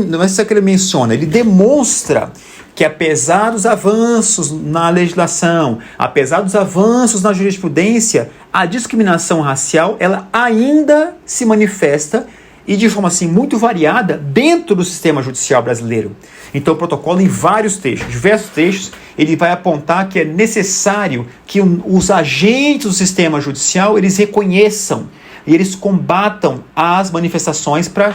não é só que ele menciona, ele demonstra que apesar dos avanços na legislação, apesar dos avanços na jurisprudência, a discriminação racial ela ainda se manifesta e de forma assim muito variada dentro do sistema judicial brasileiro. Então o protocolo em vários trechos, diversos trechos, ele vai apontar que é necessário que os agentes do sistema judicial eles reconheçam e eles combatam as manifestações para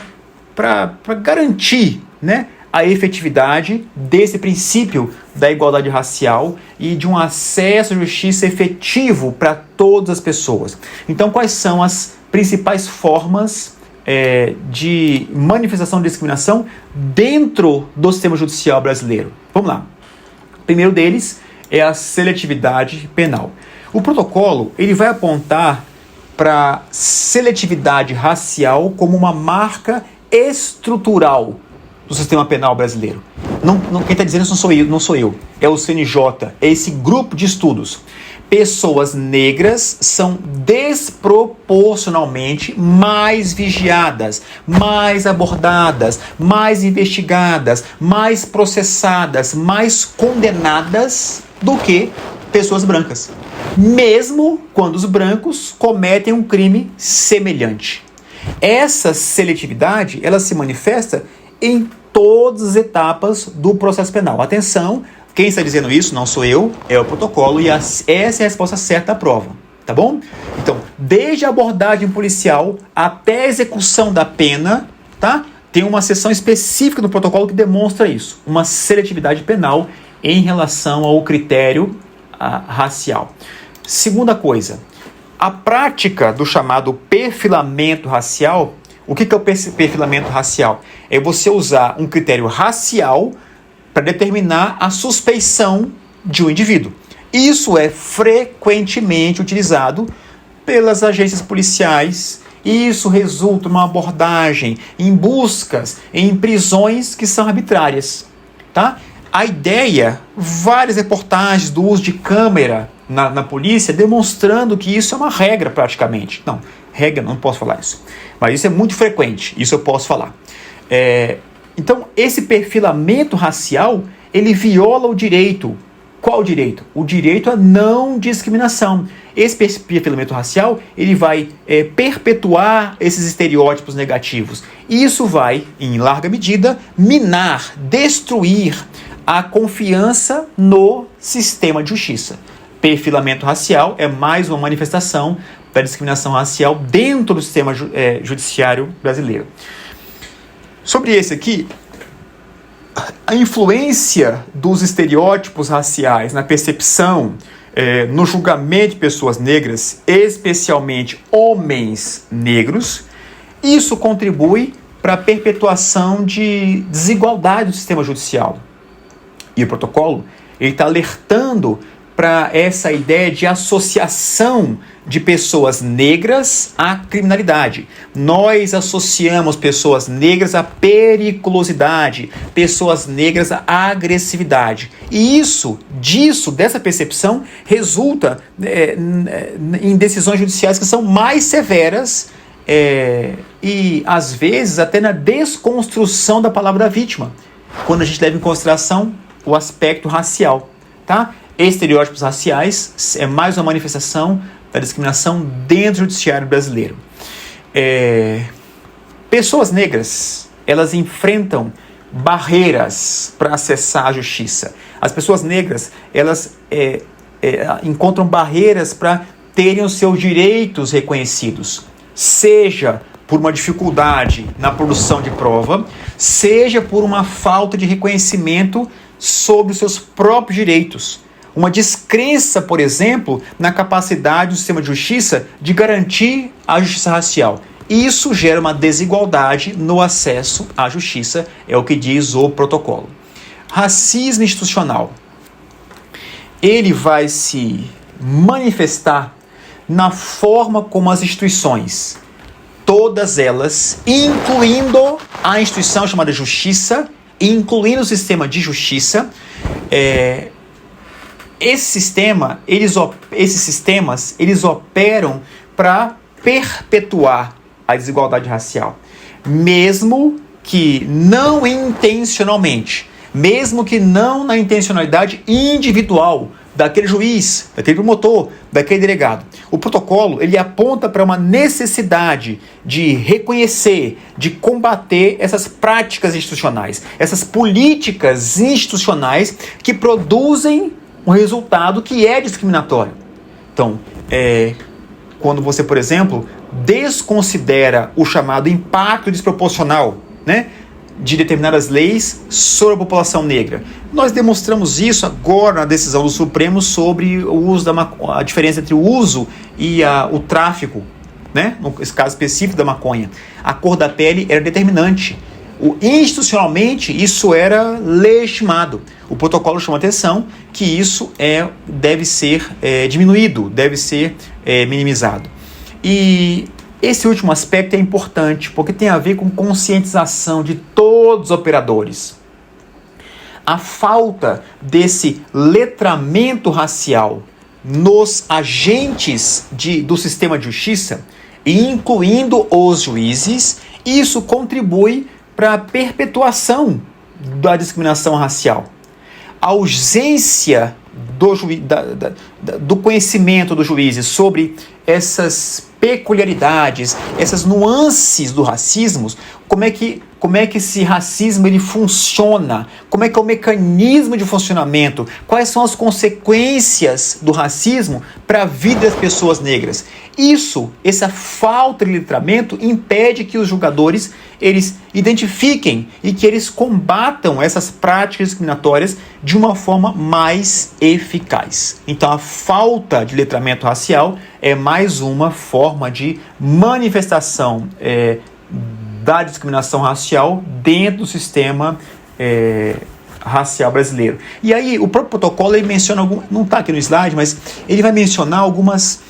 garantir, né, a efetividade desse princípio da igualdade racial e de um acesso à justiça efetivo para todas as pessoas. Então, quais são as principais formas de manifestação de discriminação dentro do sistema judicial brasileiro? Vamos lá. O primeiro deles é a seletividade penal. O protocolo ele vai apontar para seletividade racial como uma marca estrutural do sistema penal brasileiro. Quem está dizendo isso não sou eu, é o CNJ, é esse grupo de estudos. Pessoas negras são desproporcionalmente mais vigiadas, mais abordadas, mais investigadas, mais processadas, mais condenadas do que pessoas brancas, mesmo quando os brancos cometem um crime semelhante. Essa seletividade, ela se manifesta em todas as etapas do processo penal. Atenção, quem está dizendo isso não sou eu, é o protocolo e essa é a resposta certa à prova, tá bom? Então, desde a abordagem policial até a execução da pena, tá? Tem uma seção específica no protocolo que demonstra isso, uma seletividade penal em relação ao critério racial. Segunda coisa, a prática do chamado perfilamento racial. O que é o perfilamento racial? É você usar um critério racial para determinar a suspeição de um indivíduo. Isso é frequentemente utilizado pelas agências policiais e isso resulta numa abordagem em buscas, em prisões que são arbitrárias. Tá? A ideia, várias reportagens do uso de câmera na polícia demonstrando que isso é uma regra praticamente. Não, regra não posso falar isso. Mas isso é muito frequente, isso eu posso falar. Então, esse perfilamento racial, ele viola o direito. Qual direito? O direito à não discriminação. Esse perfilamento racial, ele vai perpetuar esses estereótipos negativos. E isso vai, em larga medida, minar, destruir a confiança no sistema de justiça. Perfilamento racial é mais uma manifestação da discriminação racial dentro do sistema judiciário brasileiro. Sobre esse aqui, a influência dos estereótipos raciais na percepção, no julgamento de pessoas negras, especialmente homens negros, isso contribui para a perpetuação de desigualdade do sistema judicial. E o protocolo está alertando para essa ideia de associação de pessoas negras à criminalidade. Nós associamos pessoas negras à periculosidade, pessoas negras à agressividade. E dessa percepção, resulta em decisões judiciais que são mais severas e, às vezes, até na desconstrução da palavra vítima, quando a gente leva em consideração o aspecto racial, tá? Estereótipos raciais é mais uma manifestação da discriminação dentro do judiciário brasileiro. Pessoas negras, elas enfrentam barreiras para acessar a justiça. As pessoas negras, elas encontram barreiras para terem os seus direitos reconhecidos, seja por uma dificuldade na produção de prova, seja por uma falta de reconhecimento sobre os seus próprios direitos. Uma descrença, por exemplo, na capacidade do sistema de justiça de garantir a justiça racial. Isso gera uma desigualdade no acesso à justiça, é o que diz o protocolo. Racismo institucional. Ele vai se manifestar na forma como as instituições, todas elas, incluindo a instituição chamada justiça, incluindo o sistema de justiça, esses sistemas operam para perpetuar a desigualdade racial, mesmo que não intencionalmente, mesmo que não na intencionalidade individual daquele juiz, daquele promotor, daquele delegado. O protocolo, ele aponta para uma necessidade de reconhecer, de combater essas práticas institucionais, essas políticas institucionais que produzem um resultado que é discriminatório. Então, quando você, por exemplo, desconsidera o chamado impacto desproporcional, né, de determinadas leis sobre a população negra. Nós demonstramos isso agora na decisão do Supremo sobre o uso a diferença entre o uso e o tráfico, né? No caso específico da maconha. A cor da pele era determinante. Institucionalmente, isso era legitimado. O protocolo chama atenção que isso deve ser diminuído, deve ser minimizado. E esse último aspecto é importante, porque tem a ver com conscientização de todos os operadores. A falta desse letramento racial nos agentes do sistema de justiça, incluindo os juízes, isso contribui para a perpetuação da discriminação racial. A ausência do conhecimento dos juízes sobre essas peculiaridades, essas nuances do racismo, como é que esse racismo ele funciona, como é que é o mecanismo de funcionamento, quais são as consequências do racismo para a vida das pessoas negras. Essa falta de letramento impede que os julgadores eles identifiquem e que eles combatam essas práticas discriminatórias de uma forma mais eficaz. Então, a falta de letramento racial é mais uma forma de manifestação da discriminação racial dentro do sistema racial brasileiro. E aí, o próprio protocolo ele menciona, não está aqui no slide, mas ele vai mencionar algumas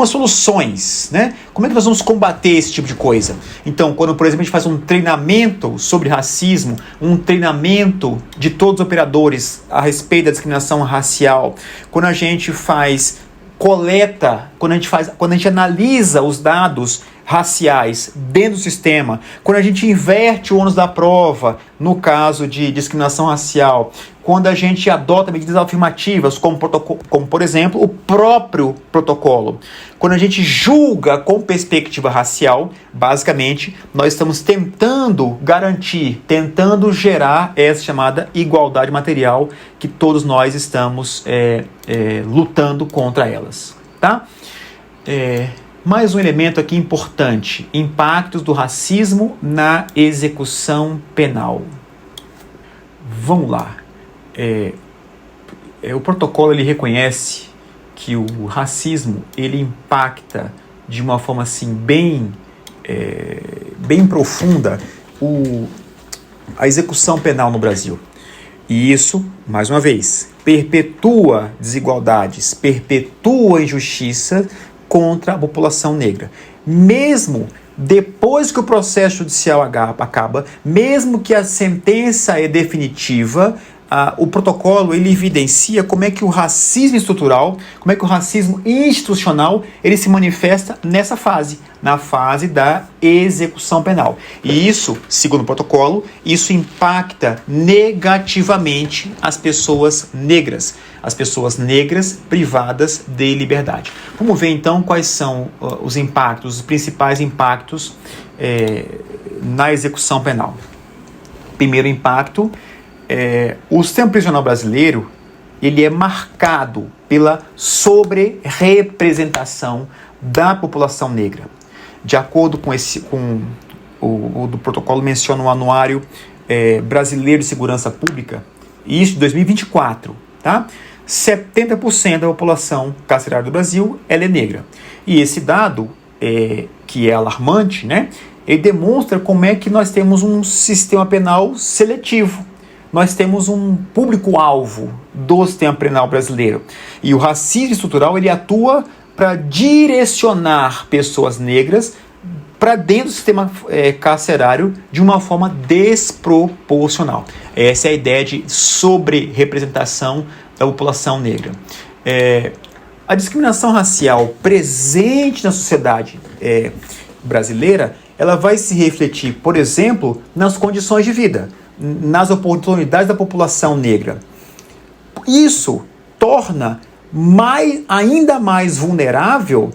soluções, né? Como é que nós vamos combater esse tipo de coisa? Então, quando, por exemplo, a gente faz um treinamento sobre racismo, um treinamento de todos os operadores a respeito da discriminação racial, quando a gente faz coleta, quando a gente analisa os dados raciais dentro do sistema, quando a gente inverte o ônus da prova no caso de discriminação racial, quando a gente adota medidas afirmativas, como por exemplo, o próprio protocolo, quando a gente julga com perspectiva racial, basicamente, nós estamos tentando gerar essa chamada igualdade material que todos nós estamos lutando contra elas, tá? Mais um elemento aqui importante: impactos do racismo na execução penal. Vamos lá. O protocolo ele reconhece que o racismo ele impacta de uma forma assim bem profunda a execução penal no Brasil. E isso, mais uma vez, perpetua desigualdades, perpetua injustiça contra a população negra. Mesmo depois que o processo judicial acaba, mesmo que a sentença é definitiva, o protocolo ele evidencia como é que o racismo estrutural, como é que o racismo institucional ele se manifesta nessa fase, na fase da execução penal. E isso, segundo o protocolo, isso impacta negativamente as pessoas negras privadas de liberdade. Vamos ver então quais são os principais impactos na execução penal. Primeiro impacto, o sistema prisional brasileiro ele é marcado pela sobre-representação da população negra. De acordo com o do protocolo menciona o Anuário Brasileiro de Segurança Pública, e isso de 2024, tá? 70% da população carcerária do Brasil ela é negra. E esse dado, que é alarmante, né? Ele demonstra como é que nós temos um sistema penal seletivo. Nós temos um público-alvo do sistema penal brasileiro. E o racismo estrutural ele atua para direcionar pessoas negras para dentro do sistema carcerário de uma forma desproporcional. Essa é a ideia de sobre-representação da população negra. A discriminação racial presente na sociedade brasileira, ela vai se refletir, por exemplo, nas condições de vida, nas oportunidades da população negra. Isso torna ainda mais vulnerável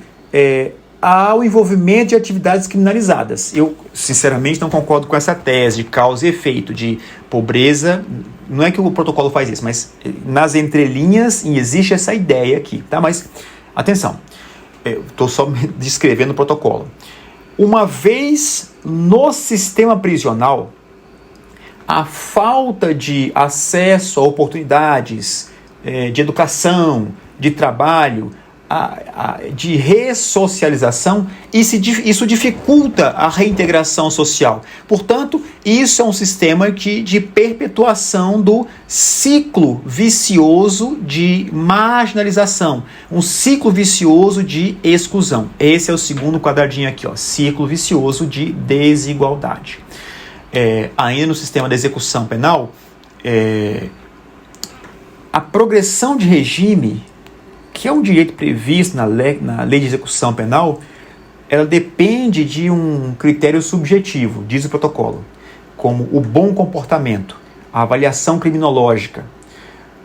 ao envolvimento de atividades criminalizadas. Eu, sinceramente, não concordo com essa tese de causa e efeito, de pobreza. Não é que o protocolo faz isso, mas nas entrelinhas existe essa ideia aqui, tá? Mas, atenção, estou só descrevendo o protocolo. Uma vez no sistema prisional, a falta de acesso a oportunidades de educação, de trabalho, de ressocialização, isso dificulta a reintegração social. Portanto, isso é um sistema de perpetuação do ciclo vicioso de marginalização, um ciclo vicioso de exclusão. Esse é o segundo quadradinho aqui, ó, ciclo vicioso de desigualdade. Ainda no sistema da execução penal, a progressão de regime, que é um direito previsto na lei de execução penal, ela depende de um critério subjetivo, diz o protocolo, como o bom comportamento, a avaliação criminológica.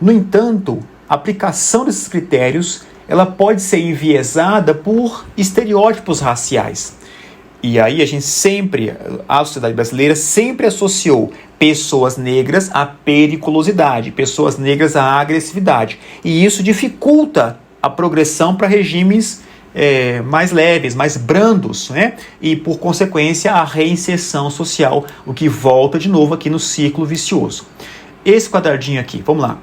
No entanto, a aplicação desses critérios ela pode ser enviesada por estereótipos raciais. E aí a sociedade brasileira sempre associou pessoas negras à periculosidade, pessoas negras à agressividade. E isso dificulta a progressão para regimes mais leves, mais brandos, né? E, por consequência, a reinserção social, o que volta de novo aqui no ciclo vicioso. Esse quadradinho aqui, vamos lá.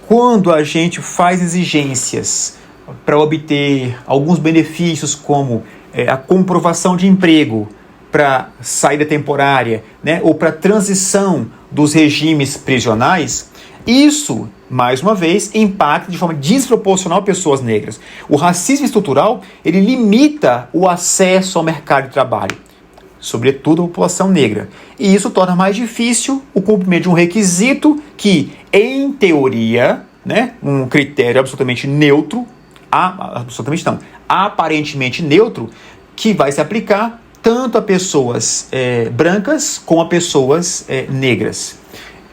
Quando a gente faz exigências para obter alguns benefícios, como a comprovação de emprego para saída temporária, né, ou para transição dos regimes prisionais, isso, mais uma vez, impacta de forma desproporcional pessoas negras. O racismo estrutural, ele limita o acesso ao mercado de trabalho, sobretudo a população negra. E isso torna mais difícil o cumprimento de um requisito que, em teoria, né, um critério absolutamente neutro, aparentemente neutro, que vai se aplicar tanto a pessoas brancas como a pessoas negras.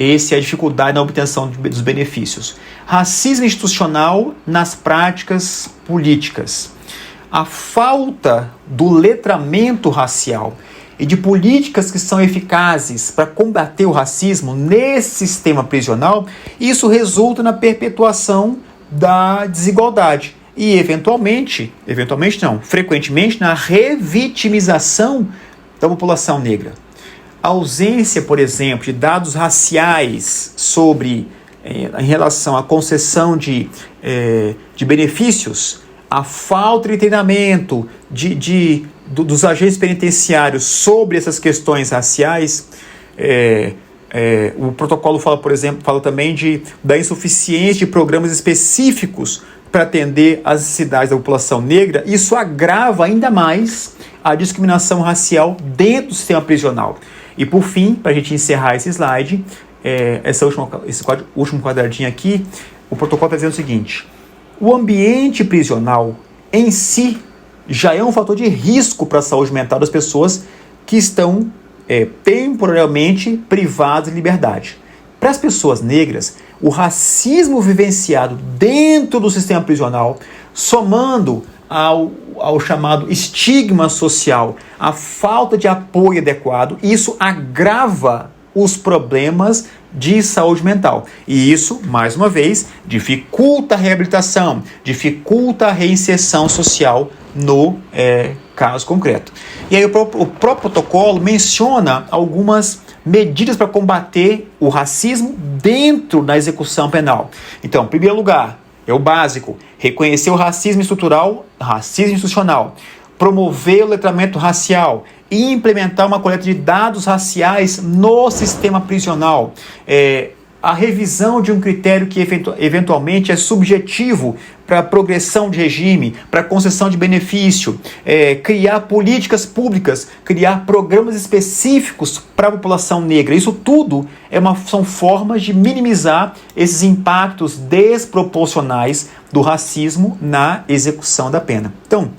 Essa é a dificuldade na obtenção dos benefícios. Racismo institucional nas práticas políticas. A falta do letramento racial e de políticas que são eficazes para combater o racismo nesse sistema prisional, isso resulta na perpetuação da desigualdade e, frequentemente, na revitimização da população negra. A ausência, por exemplo, de dados raciais em relação à concessão de benefícios, a falta de treinamento dos agentes penitenciários sobre essas questões raciais. O protocolo fala também da insuficiência de programas específicos para atender as necessidades da população negra. Isso agrava ainda mais a discriminação racial dentro do sistema prisional. E, por fim, para a gente encerrar esse slide, esse último quadradinho aqui, o protocolo está dizendo o seguinte: o ambiente prisional em si já é um fator de risco para a saúde mental das pessoas que estão temporariamente privadas de liberdade. Para as pessoas negras, o racismo vivenciado dentro do sistema prisional, somando ao chamado estigma social, a falta de apoio adequado. Isso agrava os problemas de saúde mental. E isso, mais uma vez, dificulta a reabilitação, dificulta a reinserção social no caso concreto. E aí o próprio protocolo menciona algumas medidas para combater o racismo dentro da execução penal. Então, em primeiro lugar, é o básico, reconhecer o racismo estrutural, racismo institucional, promover o letramento racial e implementar uma coleta de dados raciais no sistema prisional. A revisão de um critério que eventualmente é subjetivo para progressão de regime, para concessão de benefício, criar políticas públicas, criar programas específicos para a população negra. Isso tudo são formas de minimizar esses impactos desproporcionais do racismo na execução da pena. Então,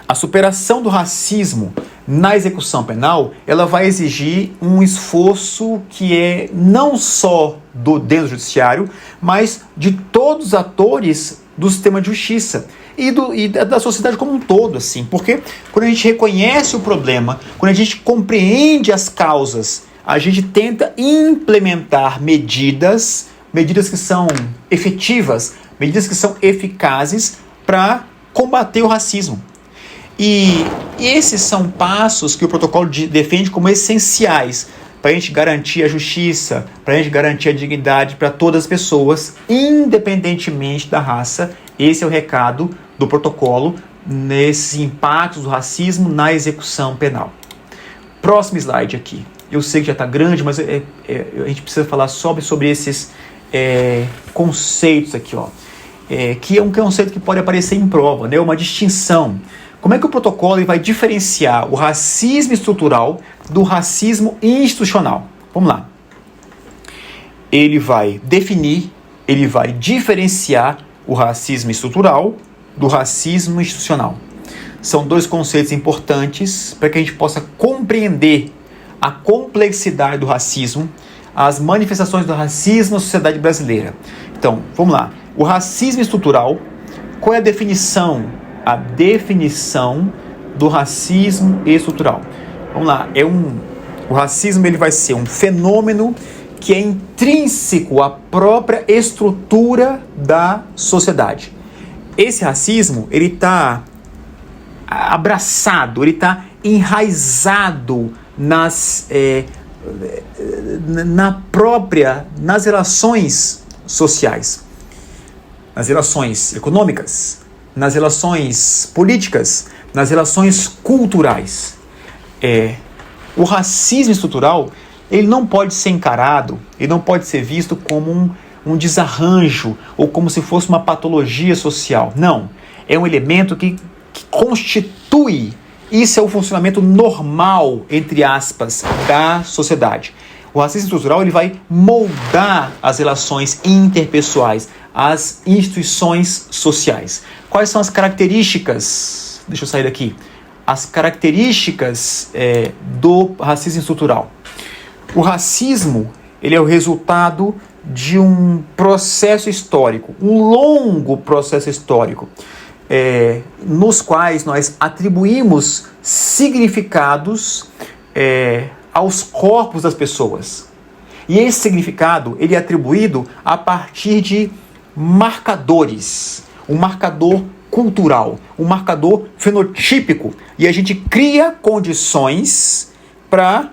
a superação do racismo na execução penal, ela vai exigir um esforço que é não só dentro do judiciário, mas de todos os atores do sistema de justiça e da sociedade como um todo, assim. Porque quando a gente reconhece o problema, quando a gente compreende as causas, a gente tenta implementar medidas que são efetivas, medidas que são eficazes para combater o racismo. E esses são passos que o protocolo defende como essenciais para a gente garantir a justiça, para a gente garantir a dignidade para todas as pessoas, independentemente da raça. Esse é o recado do protocolo nesses impactos do racismo na execução penal. Próximo slide aqui. Eu sei que já está grande, mas a gente precisa falar sobre esses conceitos aqui, que é um conceito que pode aparecer em prova, né? Uma distinção. Como é que o protocolo vai diferenciar o racismo estrutural do racismo institucional? Vamos lá. Ele vai definir, ele vai diferenciar o racismo estrutural do racismo institucional. São dois conceitos importantes para que a gente possa compreender a complexidade do racismo, as manifestações do racismo na sociedade brasileira. Então, vamos lá. O racismo estrutural, qual é a definição? A definição do racismo estrutural. Vamos lá, o racismo ele vai ser um fenômeno que é intrínseco à própria estrutura da sociedade. Esse racismo, ele está abraçado, ele está enraizado nas relações sociais, nas relações econômicas, nas relações políticas, nas relações culturais. O racismo estrutural, ele não pode ser encarado, ele não pode ser visto como um desarranjo ou como se fosse uma patologia social. Não, é um elemento que constitui, isso é o funcionamento normal, entre aspas, da sociedade. O racismo estrutural ele vai moldar as relações interpessoais, as instituições sociais. Quais são as características? Deixa eu sair daqui. As características do racismo estrutural. O racismo ele é o resultado de um processo histórico, um longo processo histórico, nos quais nós atribuímos significados aos corpos das pessoas. E esse significado ele é atribuído a partir de marcadores, um marcador cultural, um marcador fenotípico, e a gente cria condições para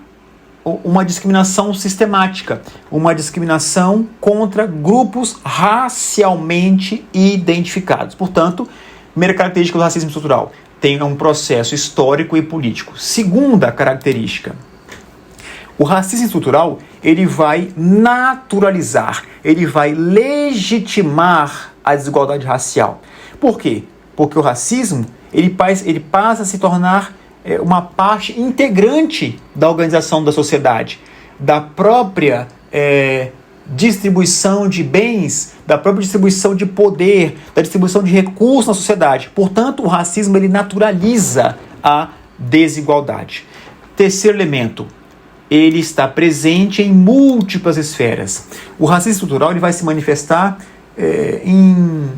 uma discriminação sistemática, uma discriminação contra grupos racialmente identificados. Portanto, primeira característica do racismo estrutural, tem um processo histórico e político. Segunda característica, o racismo estrutural ele vai naturalizar, ele vai legitimar a desigualdade racial. Por quê? Porque o racismo ele passa a se tornar uma parte integrante da organização da sociedade, da própria distribuição de bens, da própria distribuição de poder, da distribuição de recursos na sociedade. Portanto, o racismo ele naturaliza a desigualdade. Terceiro elemento, ele está presente em múltiplas esferas. O racismo estrutural ele vai se manifestar em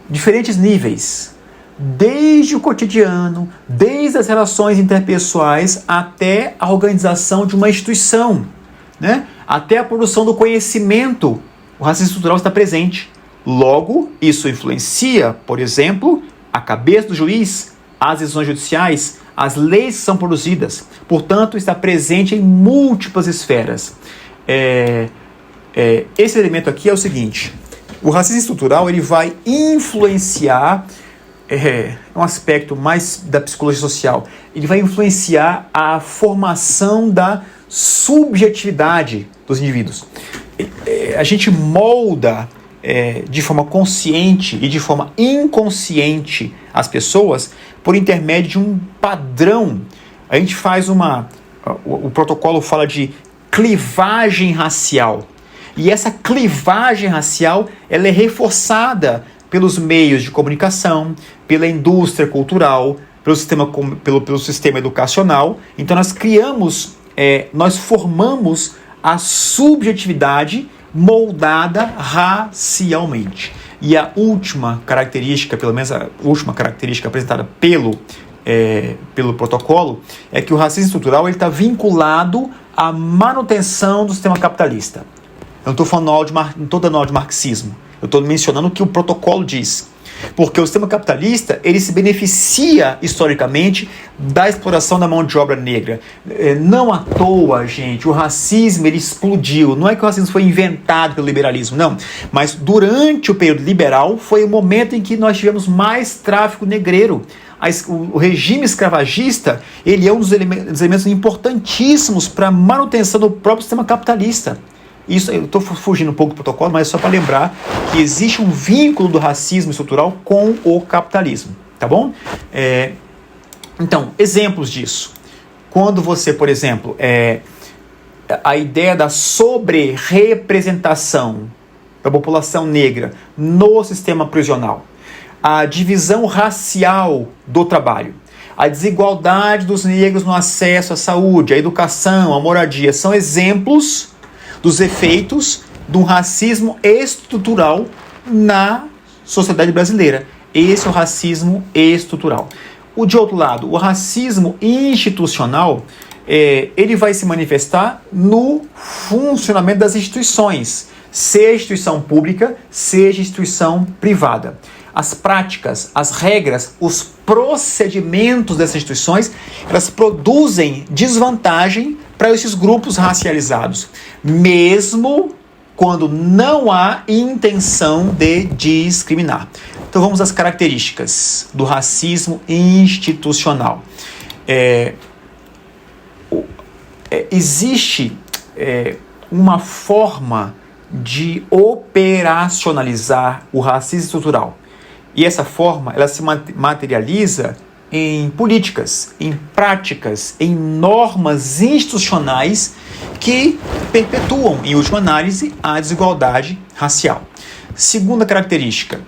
diferentes níveis, desde o cotidiano, desde as relações interpessoais até a organização de uma instituição, né? Até a produção do conhecimento. O racismo estrutural está presente. Logo, isso influencia, por exemplo, a cabeça do juiz, as decisões judiciais, as leis que são produzidas. Portanto, está presente em múltiplas esferas. Esse elemento aqui é o seguinte: o racismo estrutural ele vai influenciar, um aspecto mais da psicologia social, ele vai influenciar a formação da subjetividade dos indivíduos. A gente molda de forma consciente e de forma inconsciente as pessoas por intermédio de um padrão. A gente faz o protocolo fala de clivagem racial. E essa clivagem racial ela é reforçada pelos meios de comunicação, pela indústria cultural, pelo sistema educacional. Então nós formamos a subjetividade moldada racialmente. E a última característica, pelo menos a última característica apresentada pelo protocolo, é que o racismo estrutural está vinculado à manutenção do sistema capitalista. Eu não estou falando não estou dando aula de marxismo, eu estou mencionando o que o protocolo diz. Porque o sistema capitalista ele se beneficia historicamente da exploração da mão de obra negra. Não à toa, gente, o racismo ele explodiu. Não é que o racismo foi inventado pelo liberalismo, não. Mas durante o período liberal foi o momento em que nós tivemos mais tráfico negreiro. O regime escravagista ele é um dos elementos importantíssimos para a manutenção do próprio sistema capitalista. Isso, eu estou fugindo um pouco do protocolo, mas é só para lembrar que existe um vínculo do racismo estrutural com o capitalismo, tá bom? Então, exemplos disso. Quando você, por exemplo, a ideia da sobre-representação da população negra no sistema prisional, a divisão racial do trabalho, a desigualdade dos negros no acesso à saúde, à educação, à moradia, são exemplos dos efeitos do racismo estrutural na sociedade brasileira. Esse é o racismo estrutural. De outro lado, o racismo institucional, ele vai se manifestar no funcionamento das instituições, seja instituição pública, seja instituição privada. As práticas, as regras, os procedimentos dessas instituições, elas produzem desvantagem para esses grupos racializados, mesmo quando não há intenção de discriminar. Então vamos às características do racismo institucional. Existe uma forma de operacionalizar o racismo estrutural. E essa forma ela se materializa em políticas, em práticas, em normas institucionais que perpetuam, em última análise, a desigualdade racial. Segunda característica,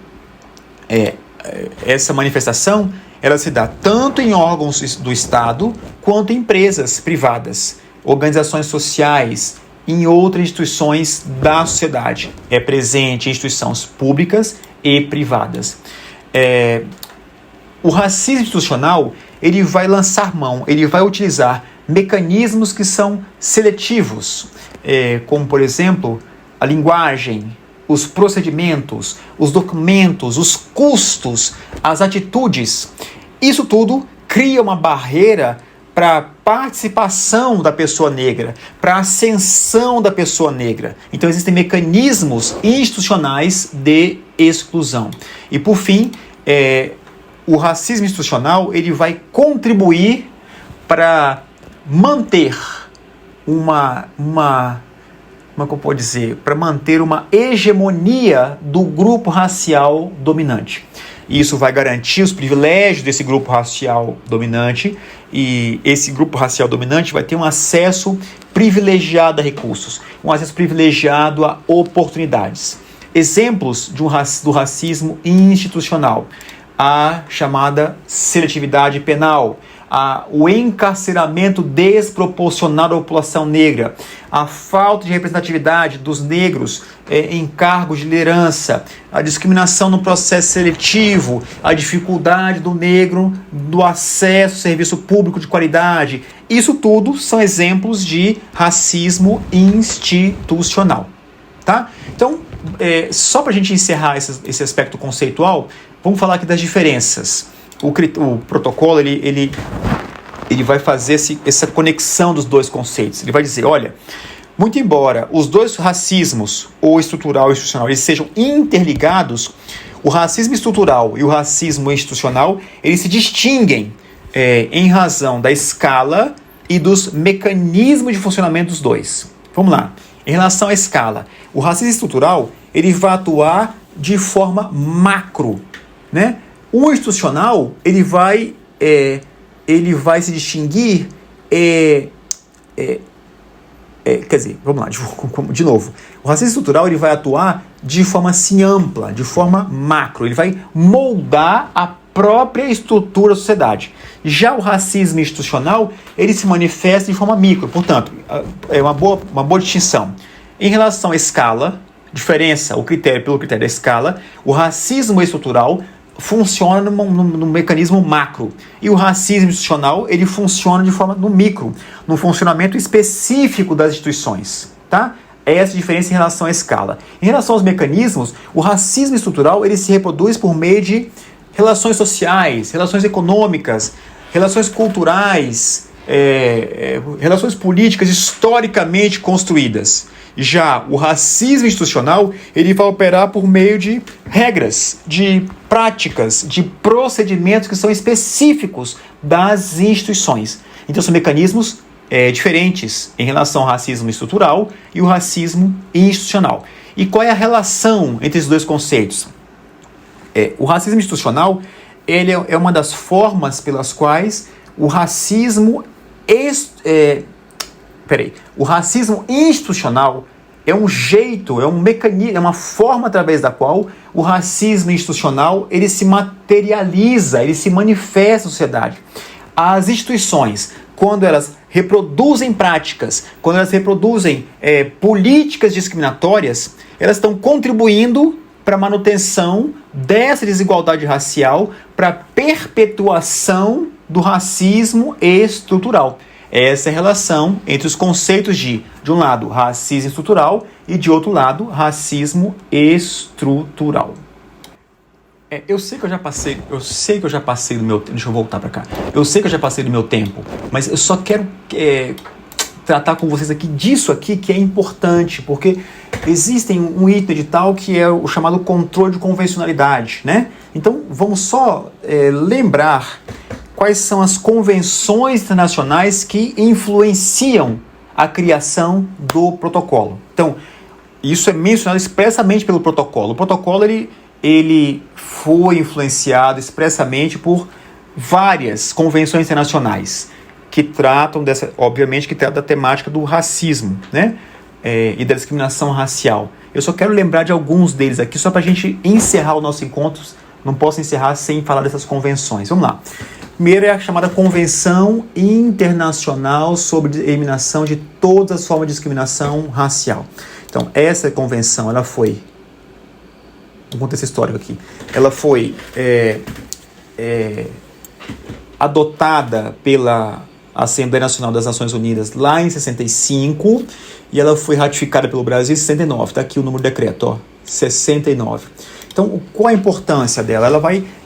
essa manifestação ela se dá tanto em órgãos do Estado quanto em empresas privadas, organizações sociais, em outras instituições da sociedade. É presente em instituições públicas e privadas. O racismo institucional ele vai lançar mão, ele vai utilizar mecanismos que são seletivos, como, por exemplo, a linguagem, os procedimentos, os documentos, os custos, as atitudes. Isso tudo cria uma barreira para a participação da pessoa negra, para a ascensão da pessoa negra. Então existem mecanismos institucionais de exclusão. E por fim, o racismo institucional ele vai contribuir para manter para manter uma hegemonia do grupo racial dominante. Isso vai garantir os privilégios desse grupo racial dominante, e esse grupo racial dominante vai ter um acesso privilegiado a recursos, um acesso privilegiado a oportunidades. Exemplos do racismo institucional: a chamada seletividade penal, o encarceramento desproporcional da população negra, a falta de representatividade dos negros em cargos de liderança, a discriminação no processo seletivo, a dificuldade do negro do acesso ao serviço público de qualidade. Isso tudo são exemplos de racismo institucional. Tá? Então, só para a gente encerrar esse aspecto conceitual, vamos falar aqui das diferenças. O protocolo ele vai fazer essa conexão dos dois conceitos. Ele vai dizer, olha, muito embora os dois racismos, ou estrutural e institucional, eles sejam interligados, o racismo estrutural e o racismo institucional, eles se distinguem em razão da escala e dos mecanismos de funcionamento dos dois. Vamos lá. Em relação à escala, o racismo estrutural ele vai atuar de forma macro, né? O institucional ele vai se distinguir, quer dizer, vamos lá, de novo. O racismo estrutural ele vai atuar de forma assim ampla, de forma macro. Ele vai moldar a própria estrutura da sociedade. Já o racismo institucional ele se manifesta de forma micro. Portanto, é uma boa distinção. Em relação à escala, diferença pelo critério da escala, o racismo estrutural funciona num mecanismo macro. E o racismo institucional, ele funciona de forma no micro, no funcionamento específico das instituições. Tá? Essa é a diferença em relação à escala. Em relação aos mecanismos, o racismo estrutural ele se reproduz por meio de relações sociais, relações econômicas, relações culturais, relações políticas historicamente construídas. Já o racismo institucional, ele vai operar por meio de regras, de práticas, de procedimentos que são específicos das instituições. Então são mecanismos diferentes em relação ao racismo estrutural e o racismo institucional. E qual é a relação entre esses dois conceitos? O racismo institucional ele é uma das formas pelas quais o racismo o racismo institucional é um jeito, é um mecanismo, é uma forma através da qual o racismo institucional ele se materializa, ele se manifesta na sociedade. As instituições, quando elas reproduzem práticas, quando elas reproduzem políticas discriminatórias, elas estão contribuindo para a manutenção dessa desigualdade racial, para a perpetuação do racismo estrutural. Essa é a relação entre os conceitos de um lado, racismo estrutural e, de outro lado, racismo estrutural. Eu sei que eu já passei do meu tempo. Deixa eu voltar para cá. Eu sei que eu já passei do meu tempo, mas eu só quero tratar com vocês aqui disso aqui que é importante, porque existem um item edital que é o chamado controle de convencionalidade, né? Então, vamos só lembrar quais são as convenções internacionais que influenciam a criação do protocolo. Então, isso é mencionado expressamente pelo protocolo. O protocolo ele foi influenciado expressamente por várias convenções internacionais que tratam da temática do racismo, né? E da discriminação racial. Eu só quero lembrar de alguns deles aqui, só para a gente encerrar o nosso encontro. Não posso encerrar sem falar dessas convenções. Vamos lá. Primeiro é a chamada Convenção Internacional sobre a Eliminação de Todas as Formas de Discriminação Racial. Então, essa convenção, ela foi... Vou contar essa história aqui. Ela foi adotada pela Assembleia Nacional das Nações Unidas lá em 65 e ela foi ratificada pelo Brasil em 69. Está aqui o número do decreto, 69. Então, qual a importância dela?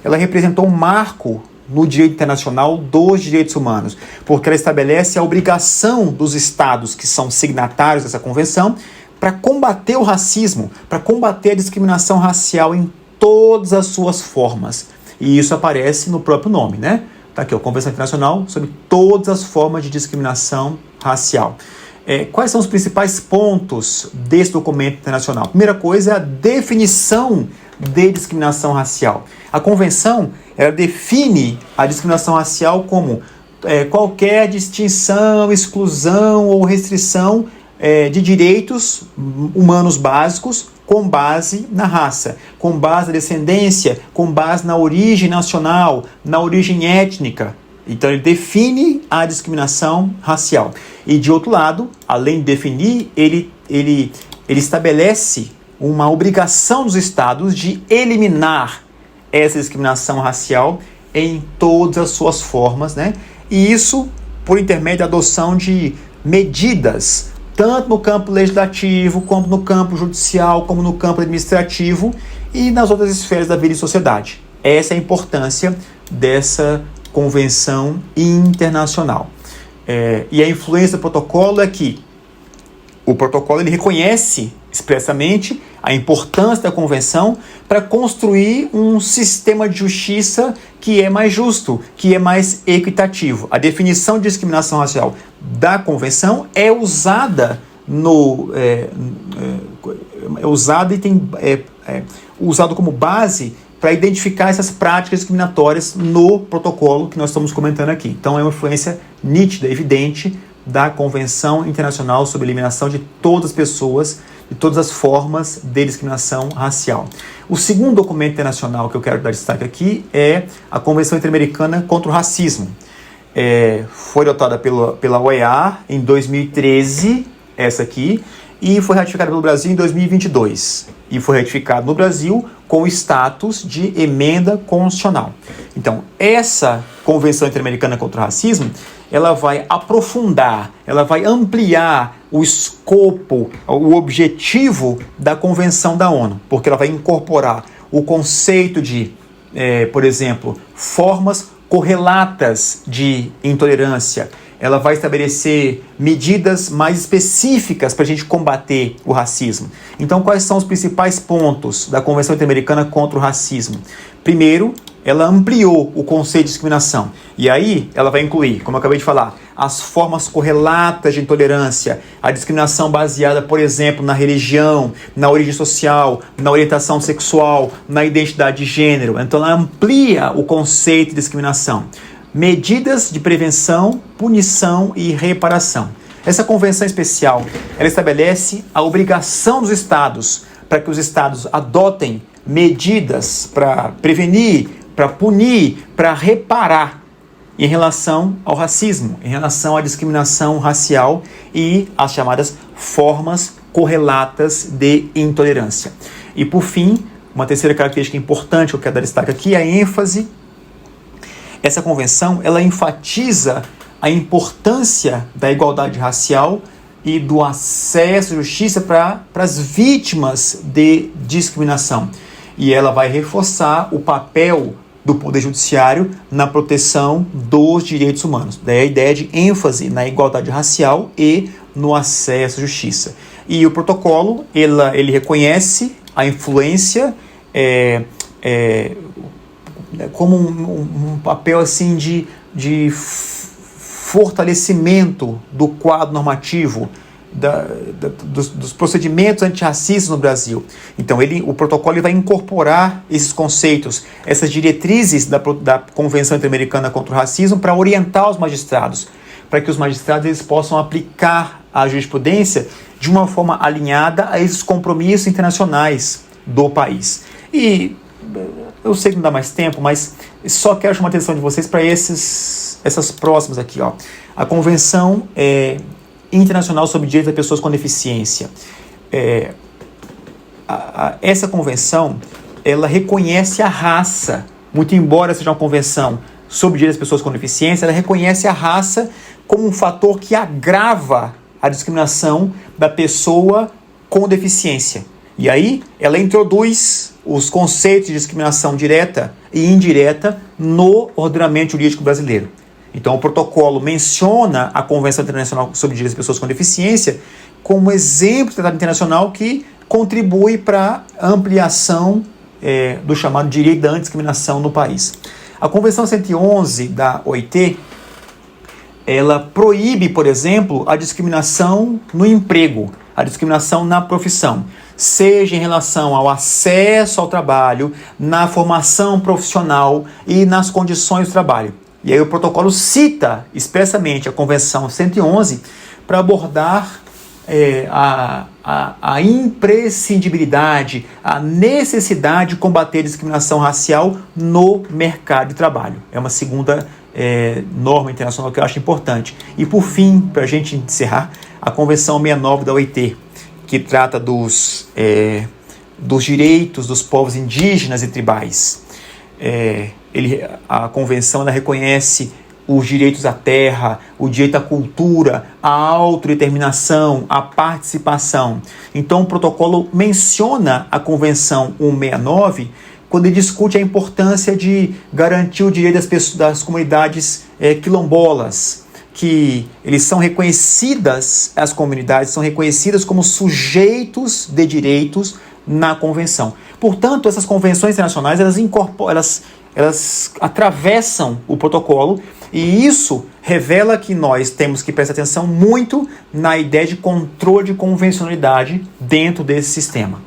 Ela representou um marco no direito internacional dos direitos humanos, porque ela estabelece a obrigação dos estados que são signatários dessa convenção para combater o racismo, para combater a discriminação racial em todas as suas formas. E isso aparece no próprio nome, né? Está aqui, a Convenção Internacional sobre todas as formas de discriminação racial. Quais são os principais pontos desse documento internacional? A primeira coisa é a definição de discriminação racial. A Convenção ela define a discriminação racial como qualquer distinção, exclusão ou restrição de direitos humanos básicos com base na raça, com base na descendência, com base na origem nacional, na origem étnica, Então ele define a discriminação racial. E de outro lado, além de definir, ele estabelece uma obrigação dos estados de eliminar essa discriminação racial em todas as suas formas, né? E isso por intermédio da adoção de medidas, tanto no campo legislativo, como no campo judicial, como no campo administrativo e nas outras esferas da vida e sociedade. Essa é a importância dessa convenção internacional. E a influência do protocolo é que o protocolo ele reconhece expressamente a importância da convenção para construir um sistema de justiça que é mais justo, que é mais equitativo. A definição de discriminação racial da convenção é usada usado como base para identificar essas práticas discriminatórias no protocolo que nós estamos comentando aqui. Então é uma influência nítida, evidente, da Convenção Internacional sobre a Eliminação de Todas as Pessoas, de todas as formas de discriminação racial. O segundo documento internacional que eu quero dar destaque aqui é a Convenção Interamericana contra o Racismo. Foi adotada pela OEA em 2013, essa aqui, e foi ratificada pelo Brasil em 2022. E foi ratificado no Brasil com o status de emenda constitucional. Então, essa Convenção Interamericana contra o Racismo, ela vai aprofundar, ela vai ampliar o escopo, o objetivo da Convenção da ONU, porque ela vai incorporar o conceito de, por exemplo, formas correlatas de intolerância. Ela vai estabelecer medidas mais específicas para a gente combater o racismo. Então, quais são os principais pontos da Convenção Interamericana contra o Racismo? Primeiro, ela ampliou o conceito de discriminação. E aí, ela vai incluir, como eu acabei de falar, as formas correlatas de intolerância, a discriminação baseada, por exemplo, na religião, na origem social, na orientação sexual, na identidade de gênero. Então, ela amplia o conceito de discriminação. Medidas de prevenção, punição e reparação. Essa convenção especial, ela estabelece a obrigação dos estados para que os estados adotem medidas para prevenir, para punir, para reparar em relação ao racismo, em relação à discriminação racial e às chamadas formas correlatas de intolerância. E por fim, uma terceira característica importante que eu quero dar destaque aqui é a ênfase. Essa convenção, ela enfatiza a importância da igualdade racial e do acesso à justiça para as vítimas de discriminação. E ela vai reforçar o papel do Poder Judiciário na proteção dos direitos humanos. Daí a ideia de ênfase na igualdade racial e no acesso à justiça. E o protocolo, ele reconhece a influência como um papel assim de fortalecimento do quadro normativo dos procedimentos antirracistas no Brasil. Então o protocolo vai incorporar esses conceitos, essas diretrizes da Convenção Interamericana contra o Racismo para orientar os magistrados, para que os magistrados eles possam aplicar a jurisprudência de uma forma alinhada a esses compromissos internacionais do país. E eu sei que não dá mais tempo, mas só quero chamar a atenção de vocês para essas próximas aqui. Ó. A Convenção Internacional sobre Direitos das Pessoas com Deficiência. Essa convenção, ela reconhece a raça, muito embora seja uma convenção sobre direitos das pessoas com deficiência, ela reconhece a raça como um fator que agrava a discriminação da pessoa com deficiência. E aí, ela introduz os conceitos de discriminação direta e indireta no ordenamento jurídico brasileiro. Então, o protocolo menciona a Convenção Internacional sobre Direitos das Pessoas com Deficiência como exemplo de tratado internacional que contribui para a ampliação do chamado direito da antidiscriminação no país. A Convenção 111 da OIT, ela proíbe, por exemplo, a discriminação no emprego, a discriminação na profissão, seja em relação ao acesso ao trabalho, na formação profissional e nas condições do trabalho. E aí o protocolo cita expressamente a Convenção 111 para abordar a a imprescindibilidade, a necessidade de combater a discriminação racial no mercado de trabalho. É uma segunda norma internacional que eu acho importante. E por fim, para a gente encerrar, a Convenção 69 da OIT, que trata dos direitos dos povos indígenas e tribais. A Convenção ela reconhece os direitos à terra, o direito à cultura, à autodeterminação, à participação. Então, o protocolo menciona a Convenção 169 quando ele discute a importância de garantir o direito das comunidades quilombolas, que eles são reconhecidas, as comunidades são reconhecidas como sujeitos de direitos na Convenção. Portanto, essas convenções internacionais, elas atravessam o protocolo, e isso revela que nós temos que prestar atenção muito na ideia de controle de convencionalidade dentro desse sistema.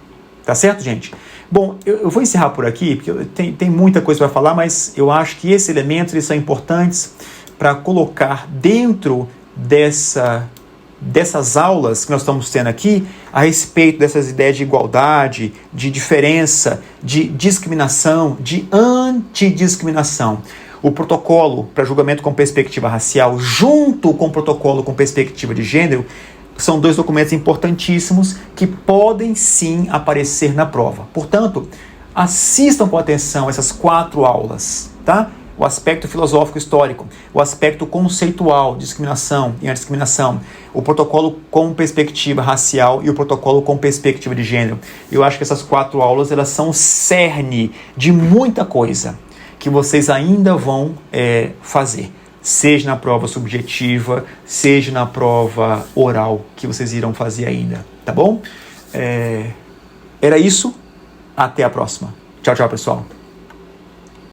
Tá certo, gente? Bom, eu vou encerrar por aqui, porque tem muita coisa para falar, mas eu acho que esses elementos eles são importantes para colocar dentro dessas aulas que nós estamos tendo aqui a respeito dessas ideias de igualdade, de diferença, de discriminação, de antidiscriminação. O protocolo para julgamento com perspectiva racial, junto com o protocolo com perspectiva de gênero, são dois documentos importantíssimos que podem sim aparecer na prova. Portanto, assistam com atenção essas 4 aulas, tá? O aspecto filosófico histórico, o aspecto conceitual, discriminação e antidiscriminação, o protocolo com perspectiva racial e o protocolo com perspectiva de gênero. Eu acho que essas 4 aulas elas são o cerne de muita coisa que vocês ainda vão fazer, seja na prova subjetiva, seja na prova oral que vocês irão fazer ainda, tá bom? Era isso, até a próxima. Tchau, tchau, pessoal.